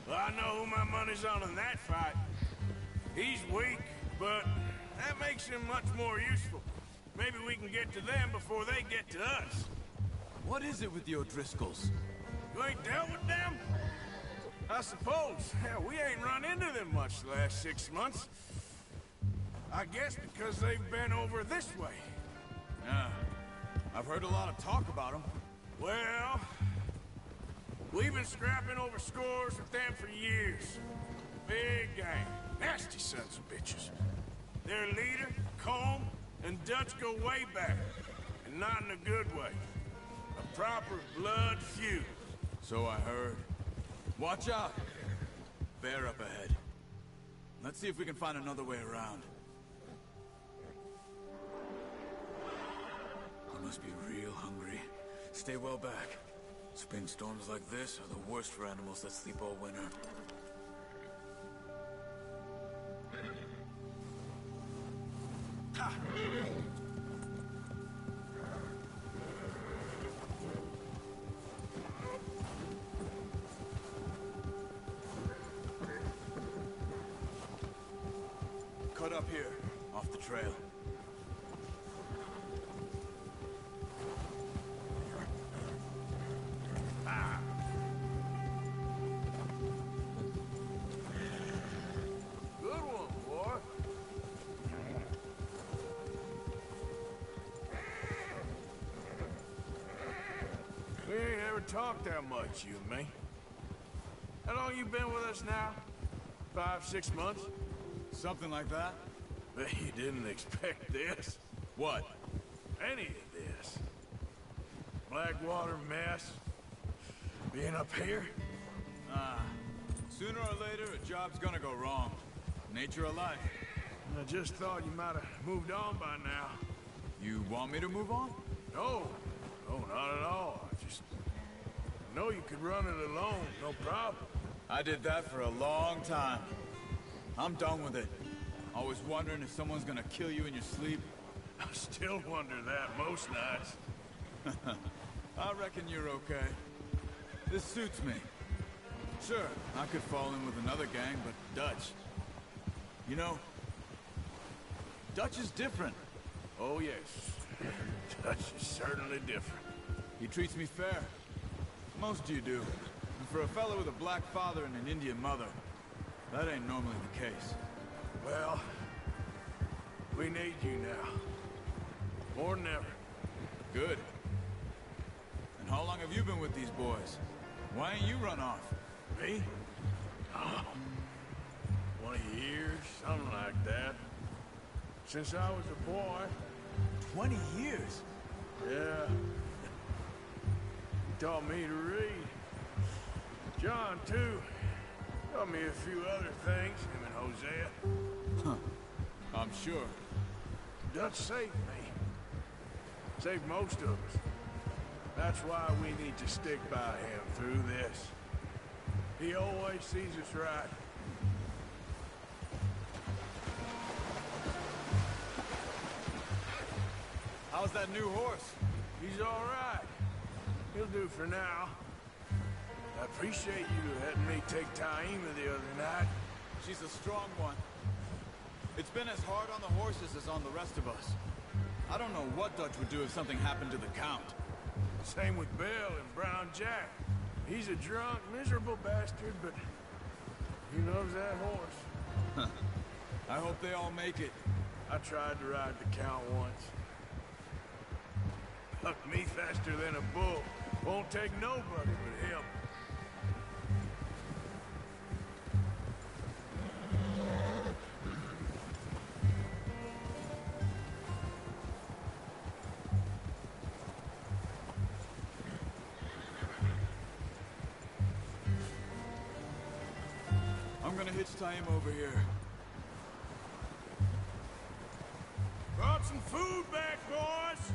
Well, I know who my money's on in that fight. He's weak, but that makes him much more useful. Maybe we can get to them before they get to us. What is it with the O'Driscolls? You ain't dealt with them? I suppose. Hell, we ain't run into them much the last 6 months. I guess because they've been over this way. Yeah. I've heard a lot of talk about them. Well, we've been scrapping over scores with them for years. Big gang. Nasty sons of bitches. Their leader, Combe, and Dutch go way back. And not in a good way. A proper blood feud. So I heard. Watch out! Bear up ahead. Let's see if we can find another way around. I must be real hungry. Stay well back. Spring storms like this are the worst for animals that sleep all winter. Ha! Cut up here, off the trail. Good one, boy. We ain't ever talked that much, you and me. How long you been with us now? 5, 6 months? Something like that? Bet you didn't expect this. What? Any of this. Blackwater mess. Being up here? Sooner or later, a job's gonna go wrong. Nature of life. I just thought you might have moved on by now. You want me to move on? No. No, not at all. I just know you could run it alone, no problem. I did that for a long time. I'm done with it. Always wondering if someone's gonna kill you in your sleep. I still wonder that most nights. I reckon you're okay. This suits me. Sure, I could fall in with another gang, but Dutch... You know, Dutch is different. Oh, yes. Dutch is certainly different. He treats me fair. Most of you do. And for a fellow with a black father and an Indian mother, that ain't normally the case. Well, we need you now. More than ever. Good. And how long have you been with these boys? Why ain't you run off? Me? Oh, 20 years, something like that. Since I was a boy. 20 years? Yeah. He taught me to read. John, too. Taught me a few other things, him and Hosea. Huh. I'm sure. Dutch saved me. Saved most of us. That's why we need to stick by him through this. He always sees us right. How's that new horse? He's all right. He'll do for now. I appreciate you letting me take Taima the other night. She's a strong one. It's been as hard on the horses as on the rest of us. I don't know what Dutch would do if something happened to the Count. Same with Bill and Brown Jack. He's a drunk, miserable bastard, but he loves that horse. I hope they all make it. I tried to ride the Count once. Bucked me faster than a bull. Won't take nobody but him. I'm gonna hitch Taima over here. Brought some food back, boys!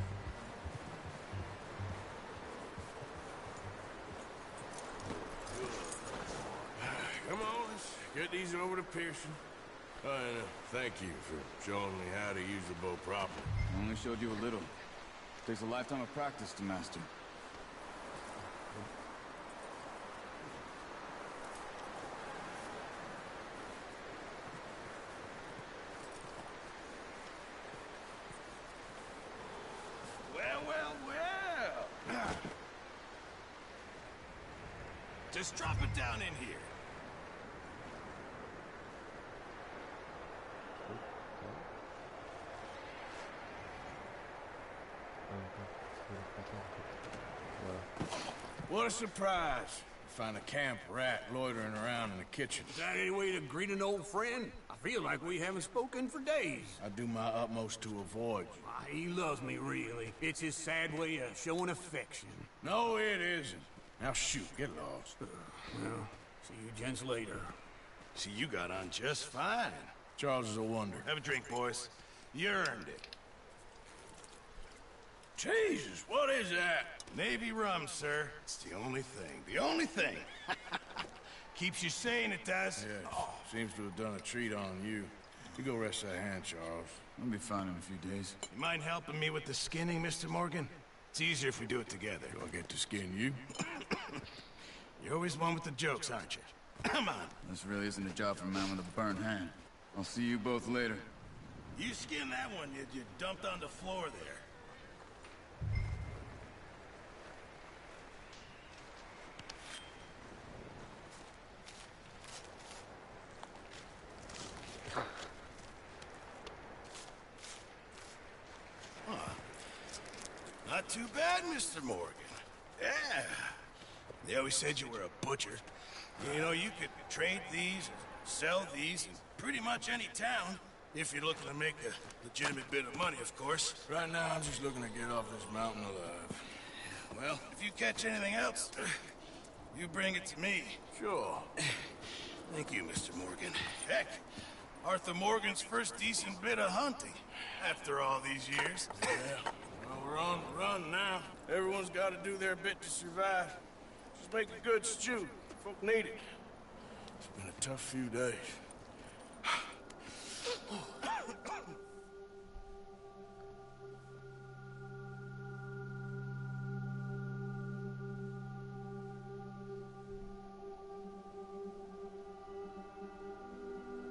Come on, let's get these over to Pearson. And thank you for showing me how to use the bow properly. I only showed you a little. Takes a lifetime of practice to master. Well. Just drop it down in here. What a surprise. Find a camp rat loitering around in the kitchen. Is that any way to greet an old friend? I feel like we haven't spoken for days. I do my utmost to avoid you. He loves me, really. It's his sad way of showing affection. No, it isn't. Now shoot, get lost. Well, see you gents later. See, you got on just fine. Charles is a wonder. Have a drink, boys. You earned it. Jesus, what is that? Navy rum, sir. It's the only thing. The only thing. Keeps you sane, it does. Yes. Seems to have done a treat on you. You go rest that hand, Charles. I'll be fine in a few days. You mind helping me with the skinning, Mr. Morgan? It's easier if we do it together. Do I get to skin you? You're always one with the jokes, aren't you? Come on. This really isn't a job for a man with a burnt hand. I'll see you both later. You skin that one you dumped on the floor there. Not too bad, Mr. Morgan. Yeah. They always said you were a butcher. You know, you could trade these, sell these in pretty much any town, if you're looking to make a legitimate bit of money, of course. Right now, I'm just looking to get off this mountain alive. Well, if you catch anything else, you bring it to me. Sure. Thank you, Mr. Morgan. Heck, Arthur Morgan's first decent bit of hunting, after all these years. Yeah. Well, we're on the run now. Everyone's got to do their bit to survive. Just make a good stew. Folk need it. It's been a tough few days.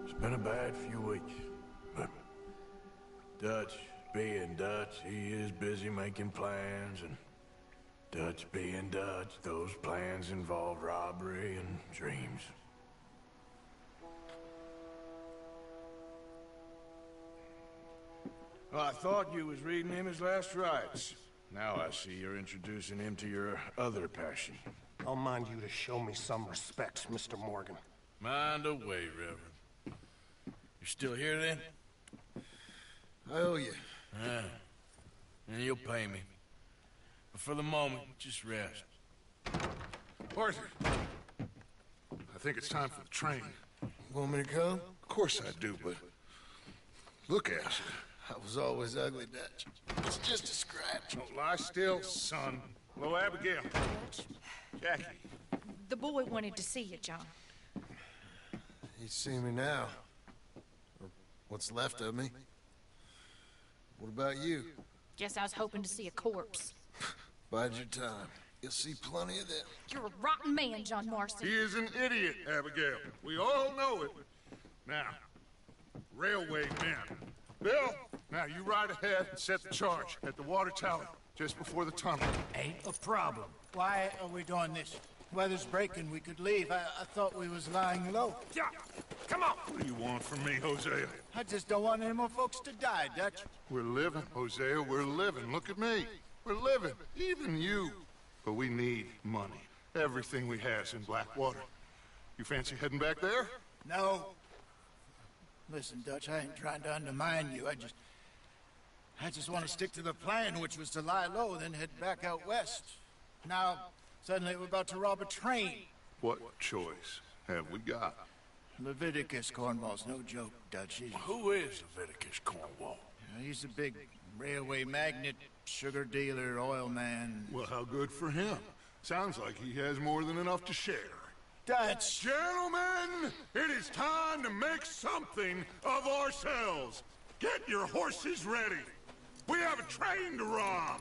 It's been a bad few weeks, but Dutch being Dutch, he is busy making plans, and Dutch being Dutch, those plans involve robbery and dreams. Well, I thought you was reading him his last rites. Now I see you're introducing him to your other passion. I'll mind you to show me some respect, Mr. Morgan. Mind away, Reverend. You still here, then? I owe you. Ah, and you'll pay me. But for the moment, just rest. Arthur, I think it's time for the train. Want me to come? Of course I do, but look at you. I was always ugly, Dutch. It's just a scratch. Don't lie still, son. Hello, Abigail. Jackie. The boy wanted to see you, John. He's seen me now. Or what's left of me. What about you? Guess I was hoping to see a corpse. Bide your time. You'll see plenty of them. You're a rotten man, John Marston. He is an idiot, Abigail. We all know it. Now, railway men. Bill, now you ride ahead and set the charge at the water tower just before the tunnel. Ain't a problem. Why are we doing this? Weather's breaking. We could leave. I thought we was lying low. Yeah, come on. What do you want from me, Hosea? I just don't want any more folks to die, Dutch. We're living, Hosea. We're living. Look at me. We're living. Even you. But we need money. Everything we has in Blackwater. You fancy heading back there? No. Listen, Dutch, I ain't trying to undermine you. I just want to stick to the plan, which was to lie low, then head back out west. Now, suddenly we're about to rob a train. What choice have we got? Leviticus Cornwall's no joke, Dutch. Who is Leviticus Cornwall? He's a big railway magnate, sugar dealer, oil man. Well, how good for him. Sounds like he has more than enough to share. Dutch! Gentlemen, it is time to make something of ourselves. Get your horses ready. We have a train to rob.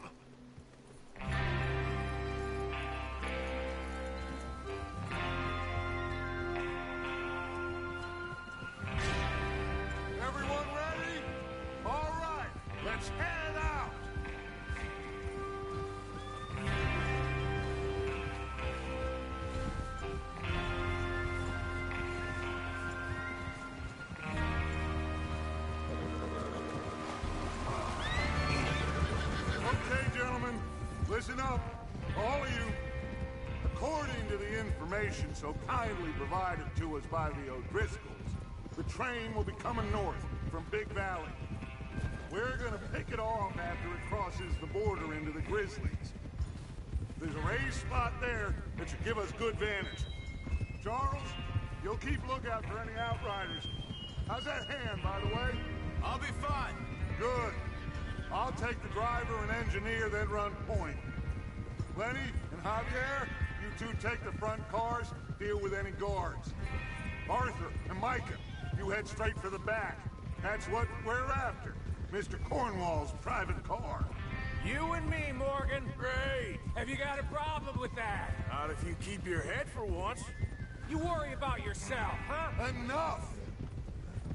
Everyone ready? All right, let's head out. Okay, gentlemen, listen up, all of you. According to the information so kindly provided to us by the O'Driscolls, the train will be coming north from Big Valley. We're gonna pick it off after it crosses the border into the Grizzlies. There's a raised spot there that should give us good vantage. Charles, you'll keep lookout for any outriders. How's that hand, by the way? I'll be fine. Good. I'll take the driver and engineer, then run point. Lenny and Javier, you two take the front cars, deal with any guards. Arthur and Micah, you head straight for the back. That's what we're after. Mr. Cornwall's private car. You and me, Morgan. Great. Have you got a problem with that? Not if you keep your head for once. You worry about yourself, huh? Enough!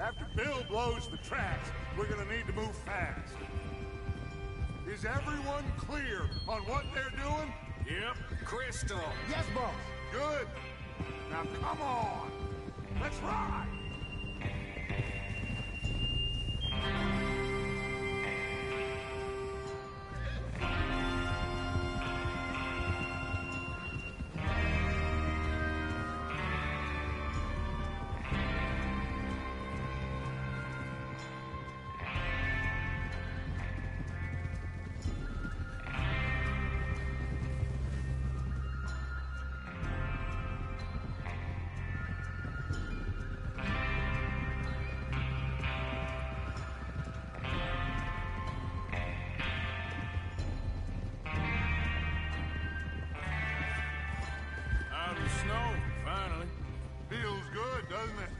After Bill blows the tracks, we're gonna need to move fast. Is everyone clear on what they're doing? Yep. Crystal. Yes, boss. Good. Now come on. Let's ride. Out of the snow, finally. Feels good, doesn't it?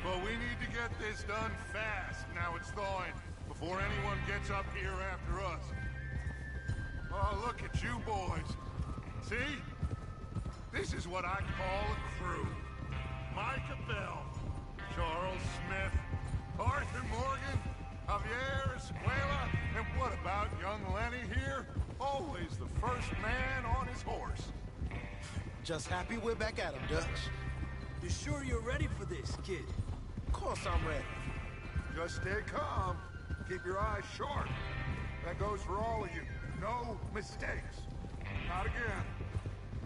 But we need to get this done fast, now it's thawing, before anyone gets up here after us. Oh, look at you boys. See? This is what I call a crew. Micah Bell, Charles Smith, Arthur Morgan, Javier Escuela, and what about young Lenny here? Always the first man on his horse. Just happy we're back at him, Dutch. You sure you're ready for this, kid? Of course I'm ready. Just stay calm. Keep your eyes sharp. That goes for all of you. No mistakes. Not again.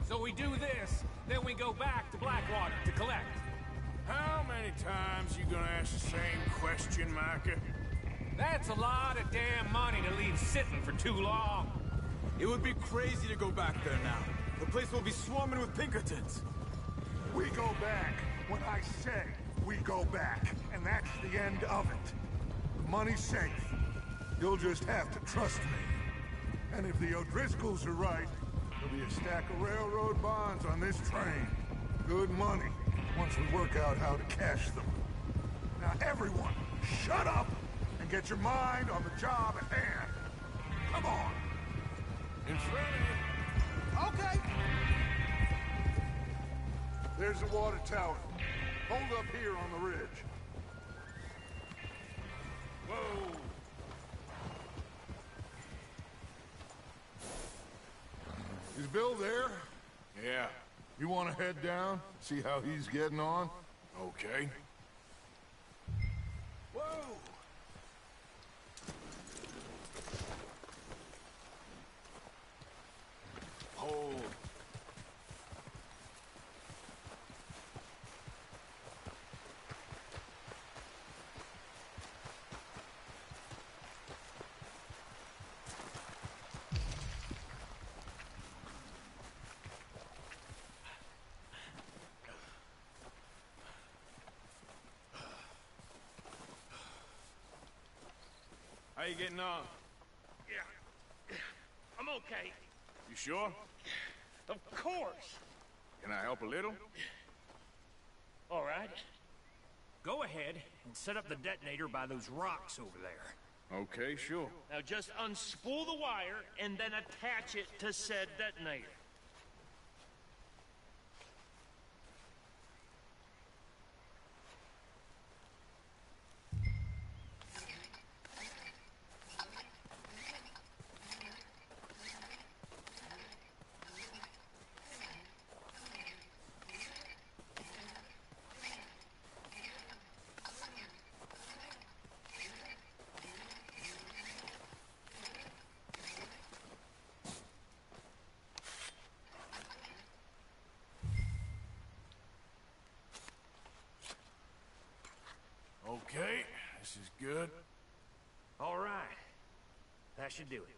So we do this, then we go back to Blackwater to collect. How many times you gonna ask the same question, Micah? That's a lot of damn money to leave sitting for too long. It would be crazy to go back there now. The place will be swarming with Pinkertons. We go back when I say we go back, and that's the end of it. The money's safe. You'll just have to trust me. And if the O'Driscolls are right, there'll be a stack of railroad bonds on this train. Good money, once we work out how to cash them. Now everyone, shut up and get your mind on the job at hand. Come on. In front of you. Okay. There's the water tower. Hold up here on the ridge. Whoa. Is Bill there? Yeah. You want to head down, see how he's getting on? Okay. Whoa! Hold. How you getting on? Yeah. I'm okay. You sure? Of course. Can I help a little? All right. Go ahead and set up the detonator by those rocks over there. Okay, sure. Now just unspool the wire and then attach it to said detonator. Okay, this is good. All right. That should do it.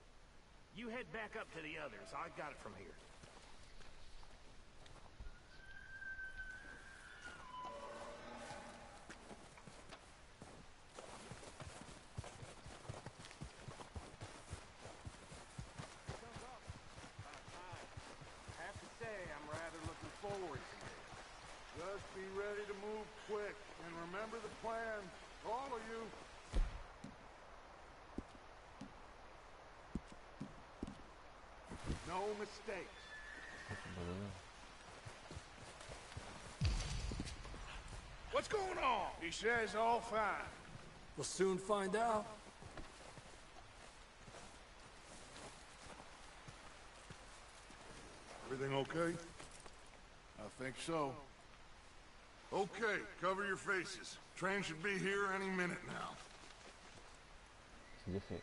You head back up to the others. I got it from here. I have to say, I'm rather looking forward to this. Just be ready to move quick, and remember the plan, all of you. No mistakes. What's going on? He says all fine. We'll soon find out. Everything okay? I think so. Okay, cover your faces. Train should be here any minute now. C'est fait.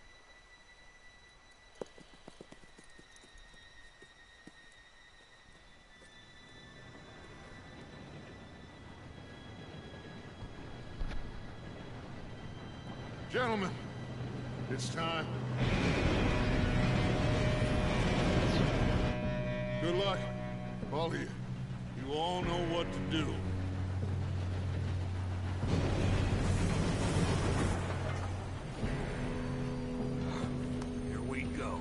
Gentlemen, it's time. Good luck, all of you. You all know what to do. Here we go.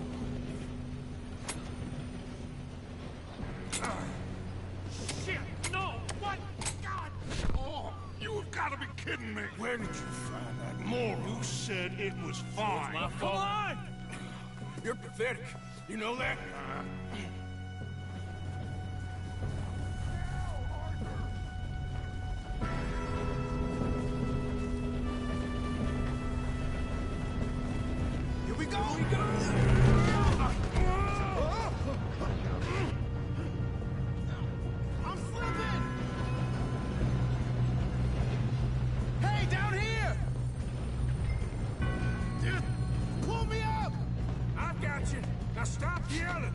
Shit! No! What? God! Oh, you have got to be kidding me. Where did you find that moron? You said it was fine. My fault. Come on! You're pathetic. You know that? Here we go! I'm slipping! Hey, down here! Pull me up! I got you. Now stop yelling.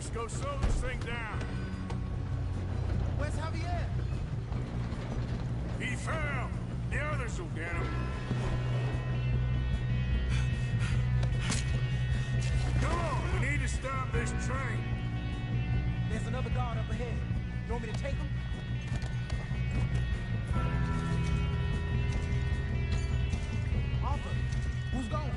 Let's go slow this thing down. Where's Javier? He fell. The others will get him. Come on, we need to stop this train. There's another guard up ahead. You want me to take him? Arthur, who's going?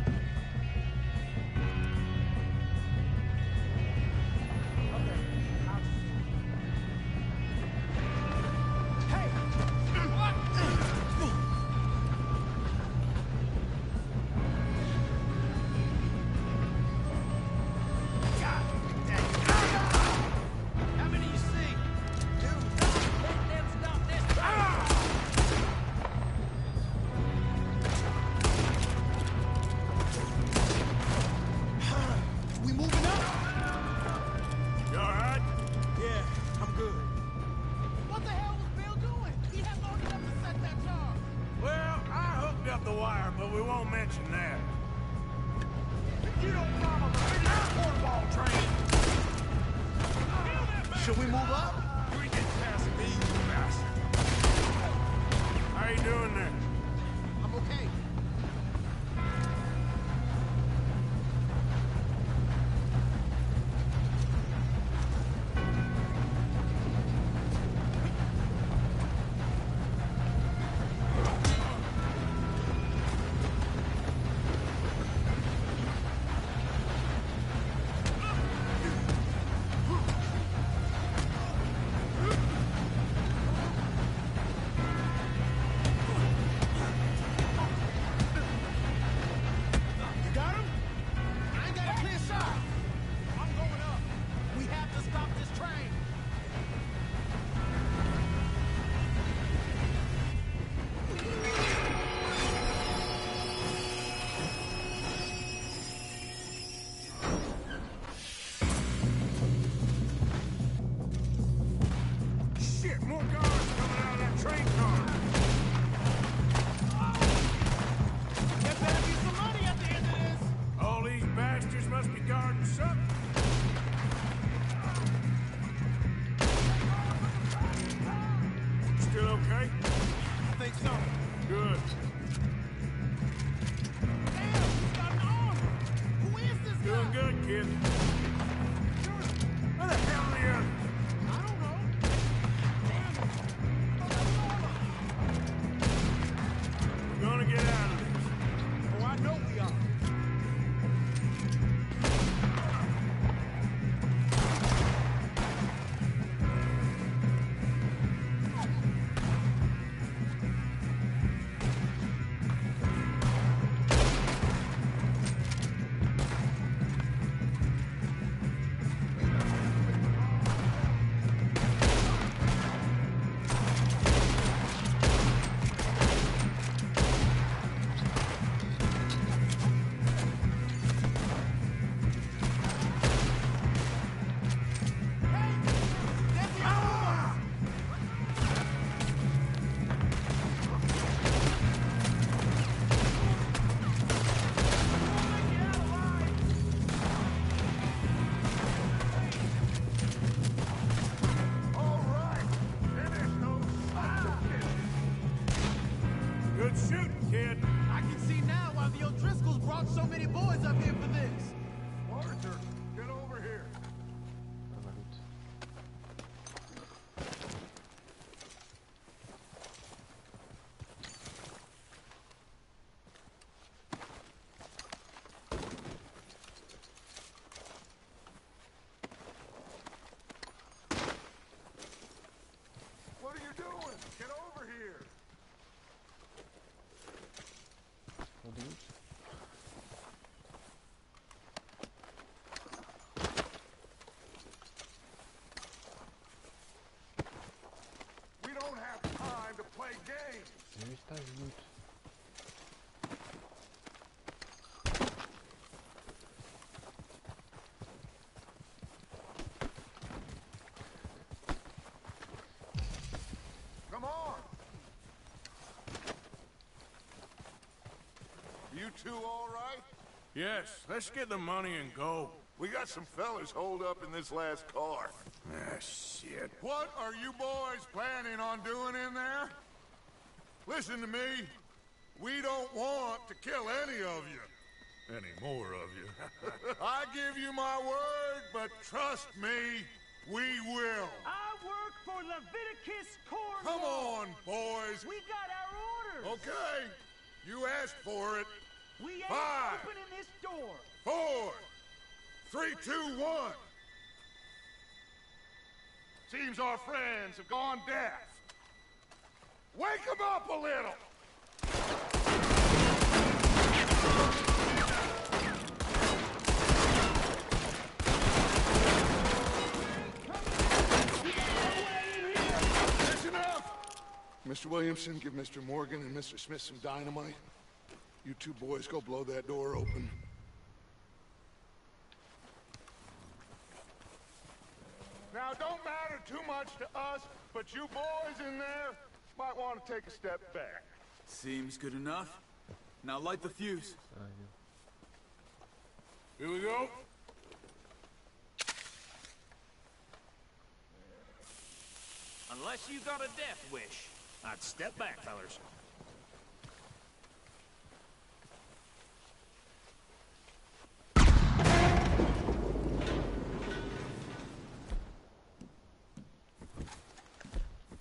Should we move up? We get past me, you bastard. How you doing there? I'm okay. So many boys up here for this. Arthur, get over here. What are you doing? Get over here. Come on! You two all right? Yes, let's get the money and go. We got some fellas holed up in this last car. Ah, shit. What are you boys planning on doing in there? Listen to me. We don't want to kill any of you. Any more of you. I give you my word, but trust me, we will. I work for Leviticus Cornwall. Come on, boys. We got our orders. Okay. You asked for it. We ain't 5, opening this door. 4, 3, 2, 1. Seems our friends have gone deaf. Wake them up a little. That's enough. Mr. Williamson, give Mr. Morgan and Mr. Smith some dynamite. You two boys go blow that door open. Now, it don't matter too much to us, but you boys in there might want to take a step back. Seems good enough. Now light the fuse. Here we go. Unless you got a death wish, I'd step back, fellers.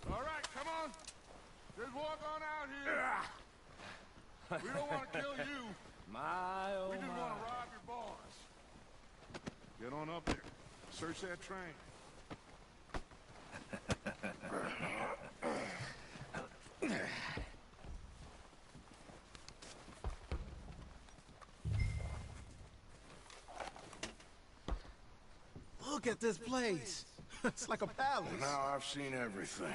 All right, come on. Just walk on out here. We don't want to kill you. My, oh We just my. want to rob your boss. Get on up there. Search that train. Look at this place. It's like a palace. Now I've seen everything.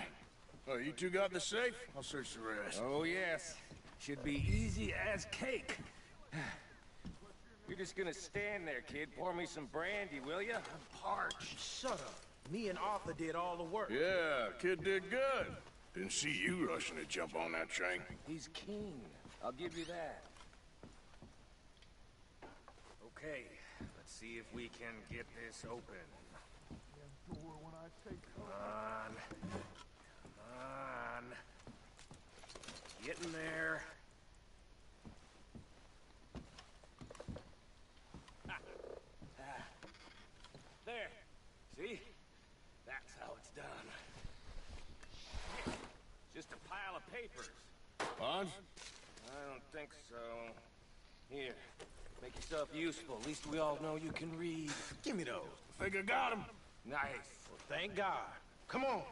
Oh, you two got the safe? I'll search the rest. Oh, yes. Should be easy as cake. You're just gonna stand there, kid. Pour me some brandy, will ya? I'm parched. Shut up. Me and Arthur did all the work. Yeah, kid did good. Didn't see you rushing to jump on that train. He's keen. I'll give you that. Okay, let's see if we can get this open. Come on. Come on. Get in there. There. See? That's how it's done. Just a pile of papers. Bonds? I don't think so. Here, make yourself useful. At least we all know you can read. Give me those. Think I got him. Nice. Well, thank God. Come on.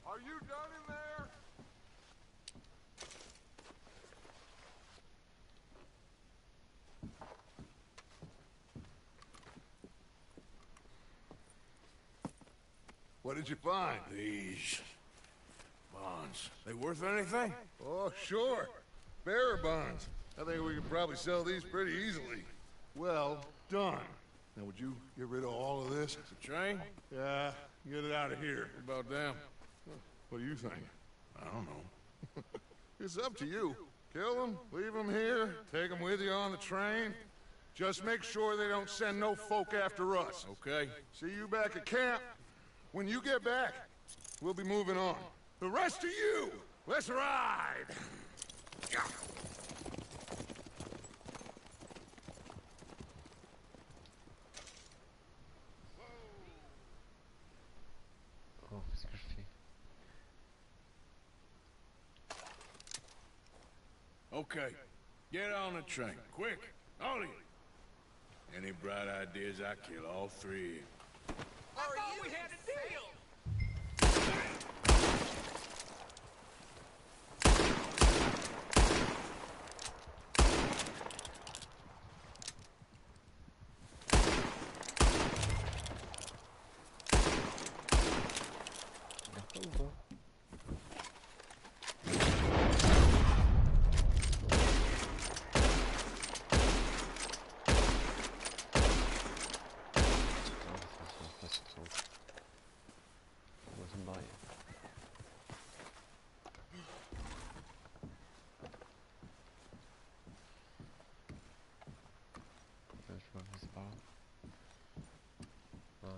Are you done in there? What did you find? These bonds. They worth anything? Oh, sure. Bearer bonds. I think we could probably sell these pretty easily. Well done. Now, would you get rid of all of this? The train? Yeah, get it out of here. What about them? What do you think? I don't know. It's up to you. Kill them, leave them here, take them with you on the train. Just make sure they don't send no folk after us. Okay. See you back at camp. When you get back, we'll be moving on. The rest of you, let's ride! Oh, qu'est-ce que je fais? Okay. Get on the train. Quick. All of you. Any bright ideas, I kill all three. I thought we had a deal.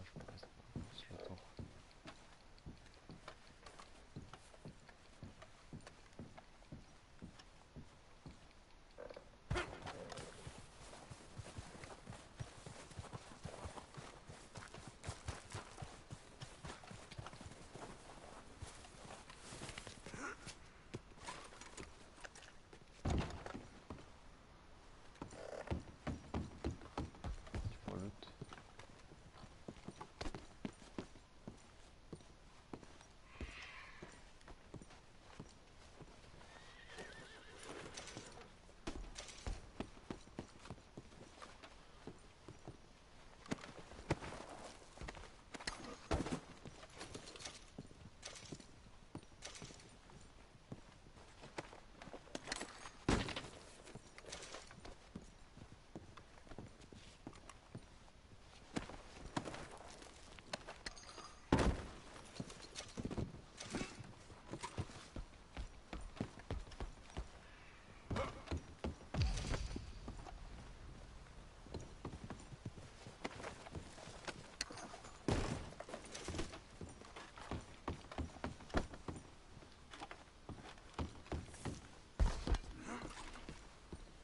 je pense pas. Je l'attends. Pour l'autre.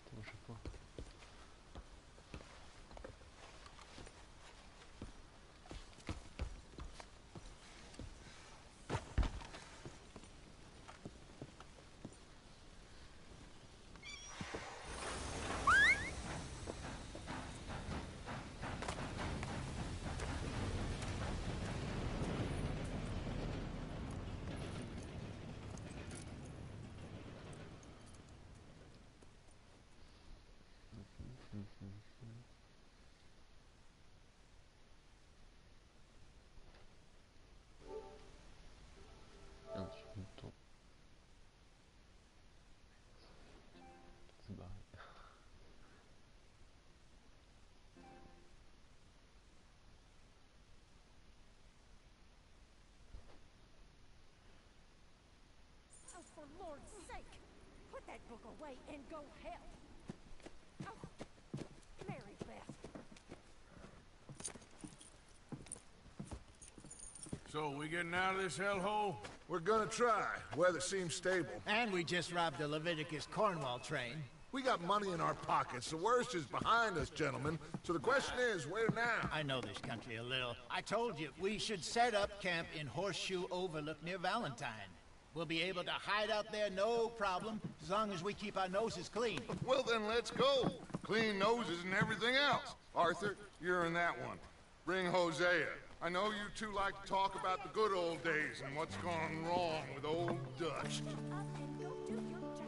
Attends, je sais pas. Un petit peu de temps. C'est barré. Oh, for Lord's sake! Put that book away and go help! Oh, Mary Beth. So, we getting out of this hellhole? We're gonna try. Weather seems stable. And we just robbed the Leviticus Cornwall train. We got money in our pockets. The worst is behind us, gentlemen. So the question is, where now? I know this country a little. I told you, we should set up camp in Horseshoe Overlook near Valentine. We'll be able to hide out there, no problem, as long as we keep our noses clean. Well, then let's go. Clean noses and everything else. Arthur, you're in that one. Bring Hosea. I know you two like to talk about the good old days and what's gone wrong with old Dutch. Up and go do your job.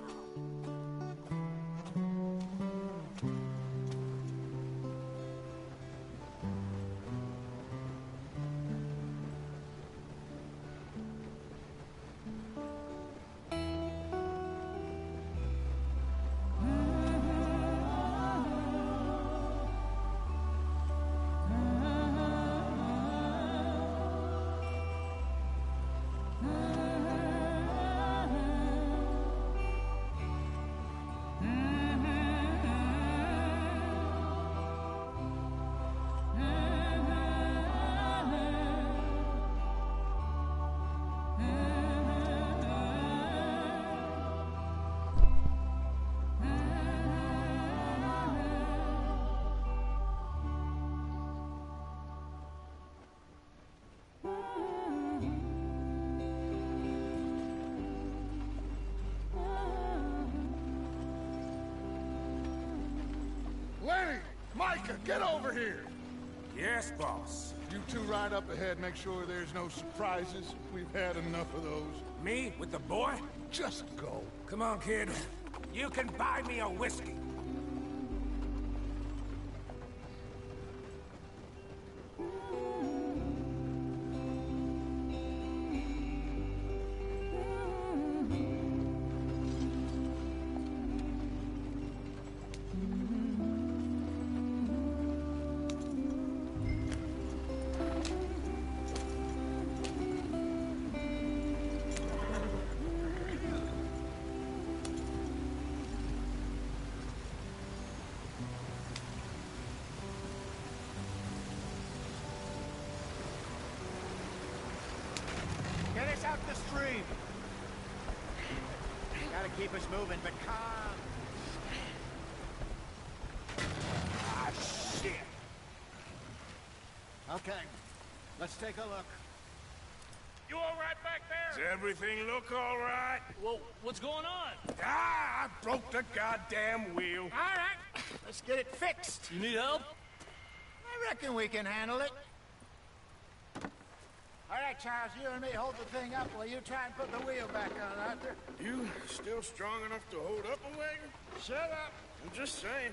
Lenny! Micah, get over here! Yes, boss. You two ride up ahead, make sure there's no surprises. We've had enough of those. Me with the boy? Just go. Come on, kid. You can buy me a whiskey. out the stream. Gotta keep us moving, but calm. Ah, shit. Okay, let's take a look. You all right back there? Does everything look all right? Well, what's going on? Ah, I broke the goddamn wheel. All right, let's get it fixed. You need help? I reckon we can handle it. All right, Charles, you and me hold the thing up while you try and put the wheel back on, Arthur. You still strong enough to hold up a wagon? Shut up. I'm just saying.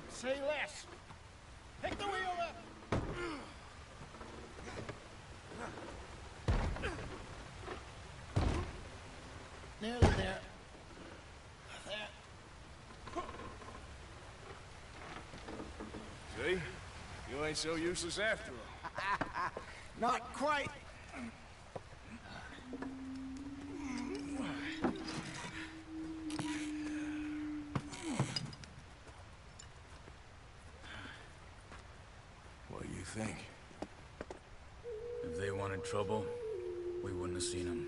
Say less. Pick the wheel up. Nearly there. There. See? You ain't so useless after all. Not quite. What do you think? If they wanted trouble, we wouldn't have seen them.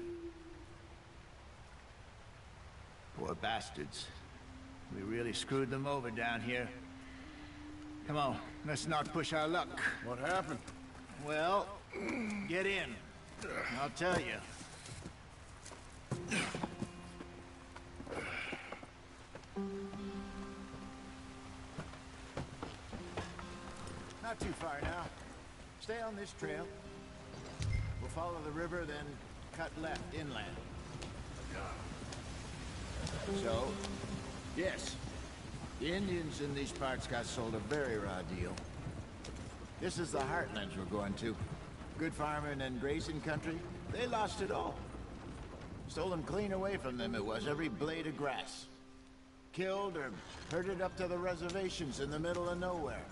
Poor bastards. We really screwed them over down here. Come on, let's not push our luck. What happened? Well, get in. I'll tell you. Not too far now. Stay on this trail. We'll follow the river, then cut left inland. So, yes, the Indians in these parts got sold a very raw deal. This is the heartlands we're going to. Good farming and grazing country, they lost it all. Stolen clean away from them it was, every blade of grass. Killed or herded up to the reservations in the middle of nowhere.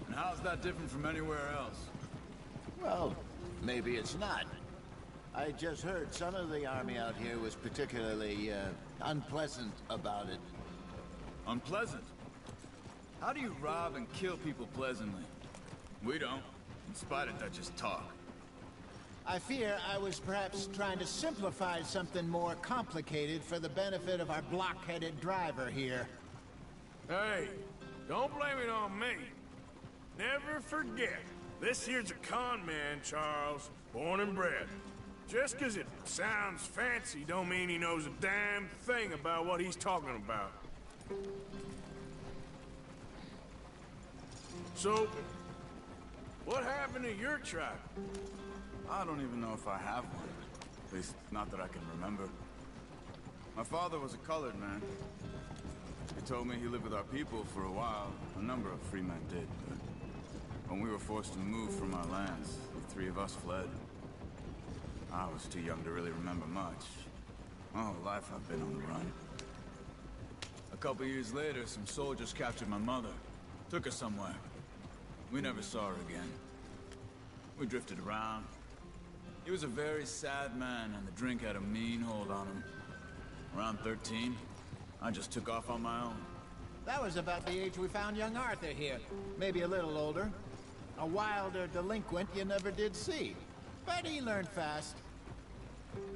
And how's that different from anywhere else? Well, maybe it's not. I just heard some of the army out here was particularly, unpleasant about it. Unpleasant? How do you rob and kill people pleasantly? We don't, in spite of Dutch's talk. I fear I was perhaps trying to simplify something more complicated for the benefit of our block-headed driver here. Hey, don't blame it on me. Never forget, this here's a con man, Charles, born and bred. Just 'cause it sounds fancy don't mean he knows a damn thing about what he's talking about. So, what happened to your tribe? I don't even know if I have one. At least, not that I can remember. My father was a colored man. He told me he lived with our people for a while. A number of free men did, but when we were forced to move from our lands, the three of us fled. I was too young to really remember much. My whole life I've been on the run. A couple years later, some soldiers captured my mother. Took her somewhere. We never saw her again. We drifted around. He was a very sad man, and the drink had a mean hold on him. Around 13, I just took off on my own. That was about the age we found young Arthur here. Maybe a little older. A wilder delinquent you never did see. But he learned fast.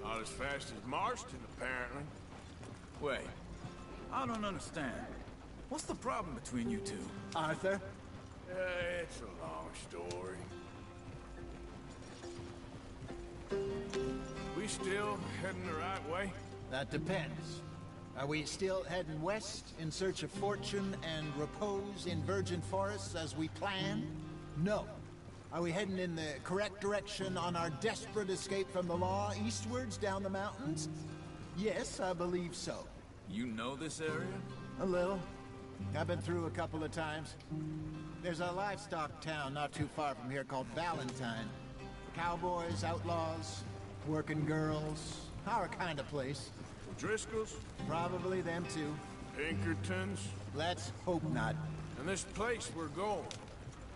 Not as fast as Marston, apparently. Wait, I don't understand. What's the problem between you two? Arthur? It's a long story. We still heading the right way? That depends. Are we still heading west in search of fortune and repose in virgin forests as we planned? No. Are we heading in the correct direction on our desperate escape from the law eastwards down the mountains? Yes, I believe so. You know this area? A little. I've been through a couple of times. There's a livestock town not too far from here called Valentine. Cowboys, outlaws, working girls, our kind of place. Driscolls? Probably them too. Pinkertons? Let's hope not. And this place we're going.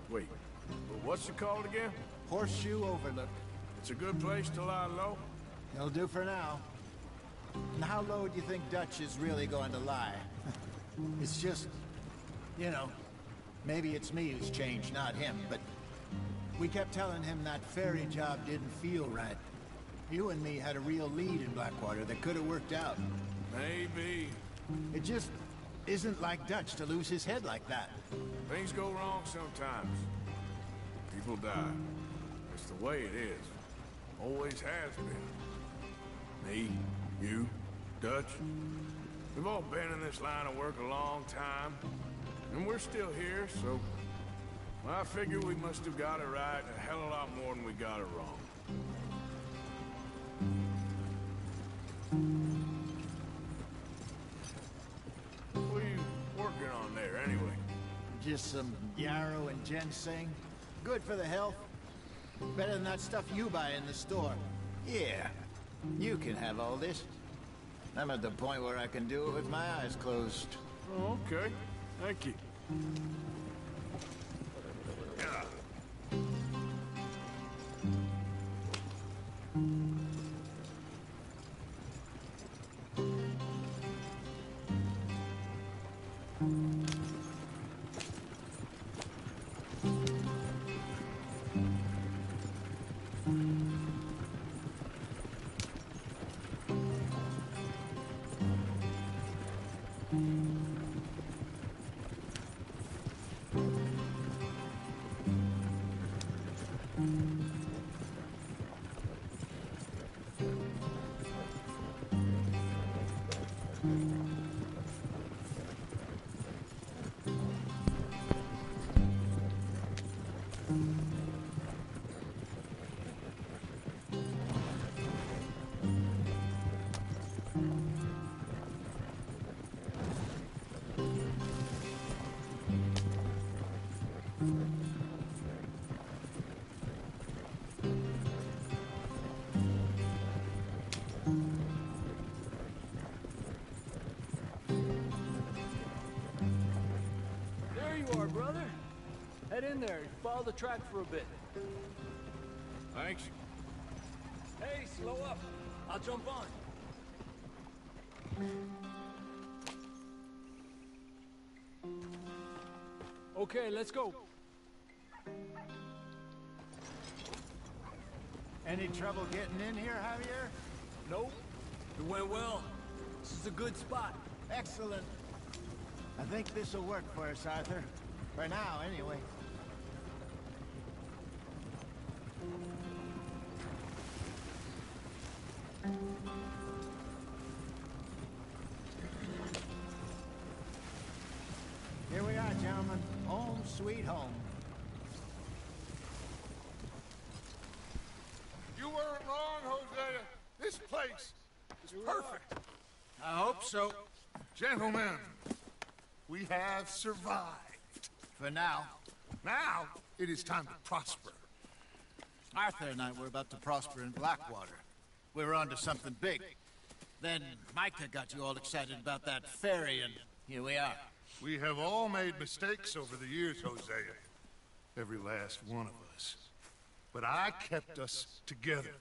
Wait, but what's it called again? Horseshoe Overlook. It's a good place to lie low? It'll do for now. And how low do you think Dutch is really going to lie? It's just, you know, maybe it's me who's changed, not him, but we kept telling him that ferry job didn't feel right. You and me had a real lead in Blackwater that could have worked out. Maybe. It just isn't like Dutch to lose his head like that. Things go wrong sometimes. People die. It's the way it is. Always has been. Me, you, Dutch. We've all been in this line of work a long time. And we're still here, so... well, I figure we must have got it right a hell of a lot more than we got it wrong. What are you working on there, anyway? Just some yarrow and ginseng. Good for the health. Better than that stuff you buy in the store. Yeah, you can have all this. I'm at the point where I can do it with my eyes closed. Oh, okay. Thank you. Brother, head in there and follow the track for a bit. Thanks. Hey, slow up. I'll jump on. Okay, let's go. Any trouble getting in here, Javier? Nope. It went well. This is a good spot. Excellent. I think this'll work for us, Arthur. For now, anyway. Here we are, gentlemen. Home sweet home. You weren't wrong, Hosea. This place is perfect. I hope so. Gentlemen, we have survived. For now. Now, it is time to prosper. Arthur and I were about to prosper in Blackwater. We were onto something big. Then Micah got you all excited about that ferry, and here we are. We have all made mistakes over the years, Hosea. Every last one of us. But I kept us together.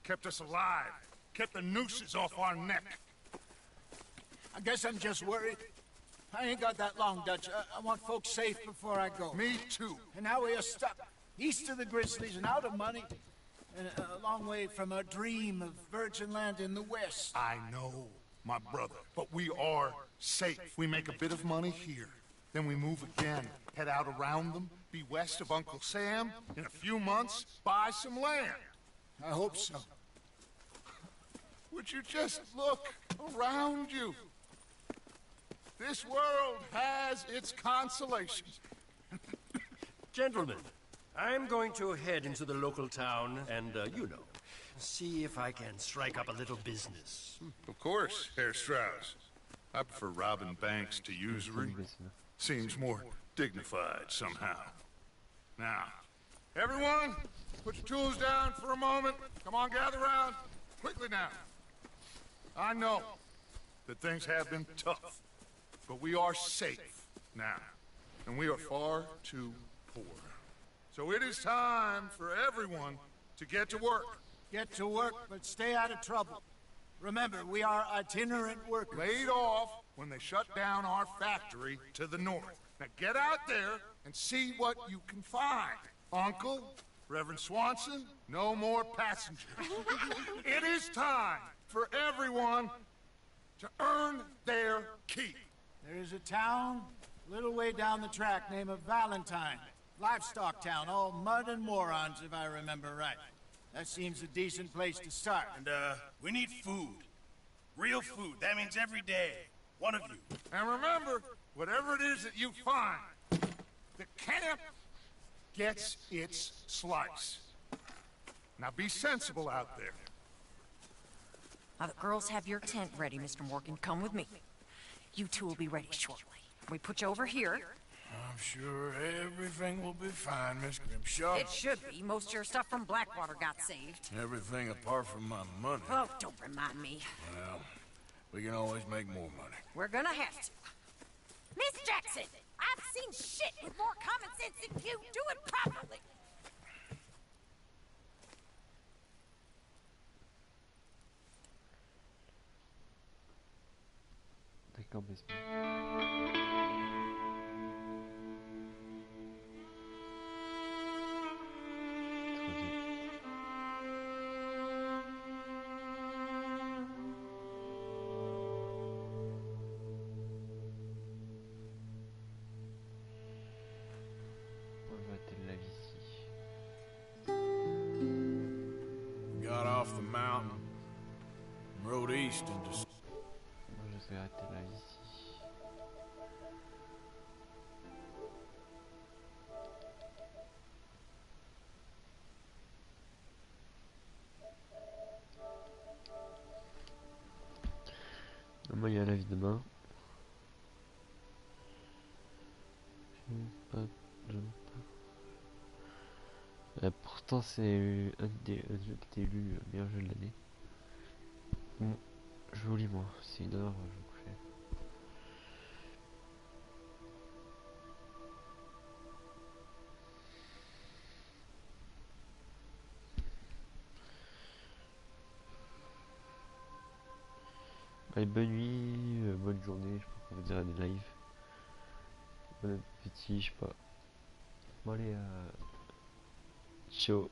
Kept us alive. Kept the nooses off our neck. I guess I'm just worried. I ain't got that long, Dutch. I want folks safe before I go. Me too. And now we are stuck east of the Grizzlies and out of money. And a long way from our dream of virgin land in the west. I know, my brother. But we are safe. We make a bit of money here. Then we move again. Head out around them. Be west of Uncle Sam. In a few months, buy some land. I hope so. Would you just look around you? This world has its consolations. Gentlemen, I'm going to head into the local town and, see if I can strike up a little business. Of course, Herr Strauss. I prefer robbing banks to usury. Seems more dignified somehow. Now, everyone, put your tools down for a moment. Come on, gather round. Quickly now. I know that things have been tough, but we are safe now, and we are far too poor. So it is time for everyone to get to work. Get to work, but stay out of trouble. Remember, we are itinerant workers. Laid off when they shut down our factory to the north. Now get out there and see what you can find. Uncle, Reverend Swanson, no more passengers. It is time for everyone to earn their keep. There is a town a little way down the track named Valentine. Livestock town, all mud and morons, if I remember right. That seems a decent place to start. And, we need food. Real food. That means every day. One of you. And remember, whatever it is that you find, the camp gets its slice. Now be sensible out there. Now the girls have your tent ready, Mr. Morgan. Come with me. You two will be ready shortly. We put you over here. I'm sure everything will be fine, Miss Grimshaw. It should be. Most of your stuff from Blackwater got saved. Everything apart from my money. Oh, don't remind me. Well, we can always make more money. We're gonna have to. Miss Jackson, I've seen shit with more common sense than you. Do it properly. D'accord, mais Got off the mountain, rode east into... moi je vais arrêter là ici. Moi il y a la vie demain. Pourtant c'est un des jeux qui est élu meilleur jeu de l'année. Bon, je vous lis moi, c'est 1 heure, je vais me coucher. Allez, bonne nuit, bonne journée, je sais pas qu'on va dire à des lives. Bon appétit, je sais pas. Bon allez, ciao.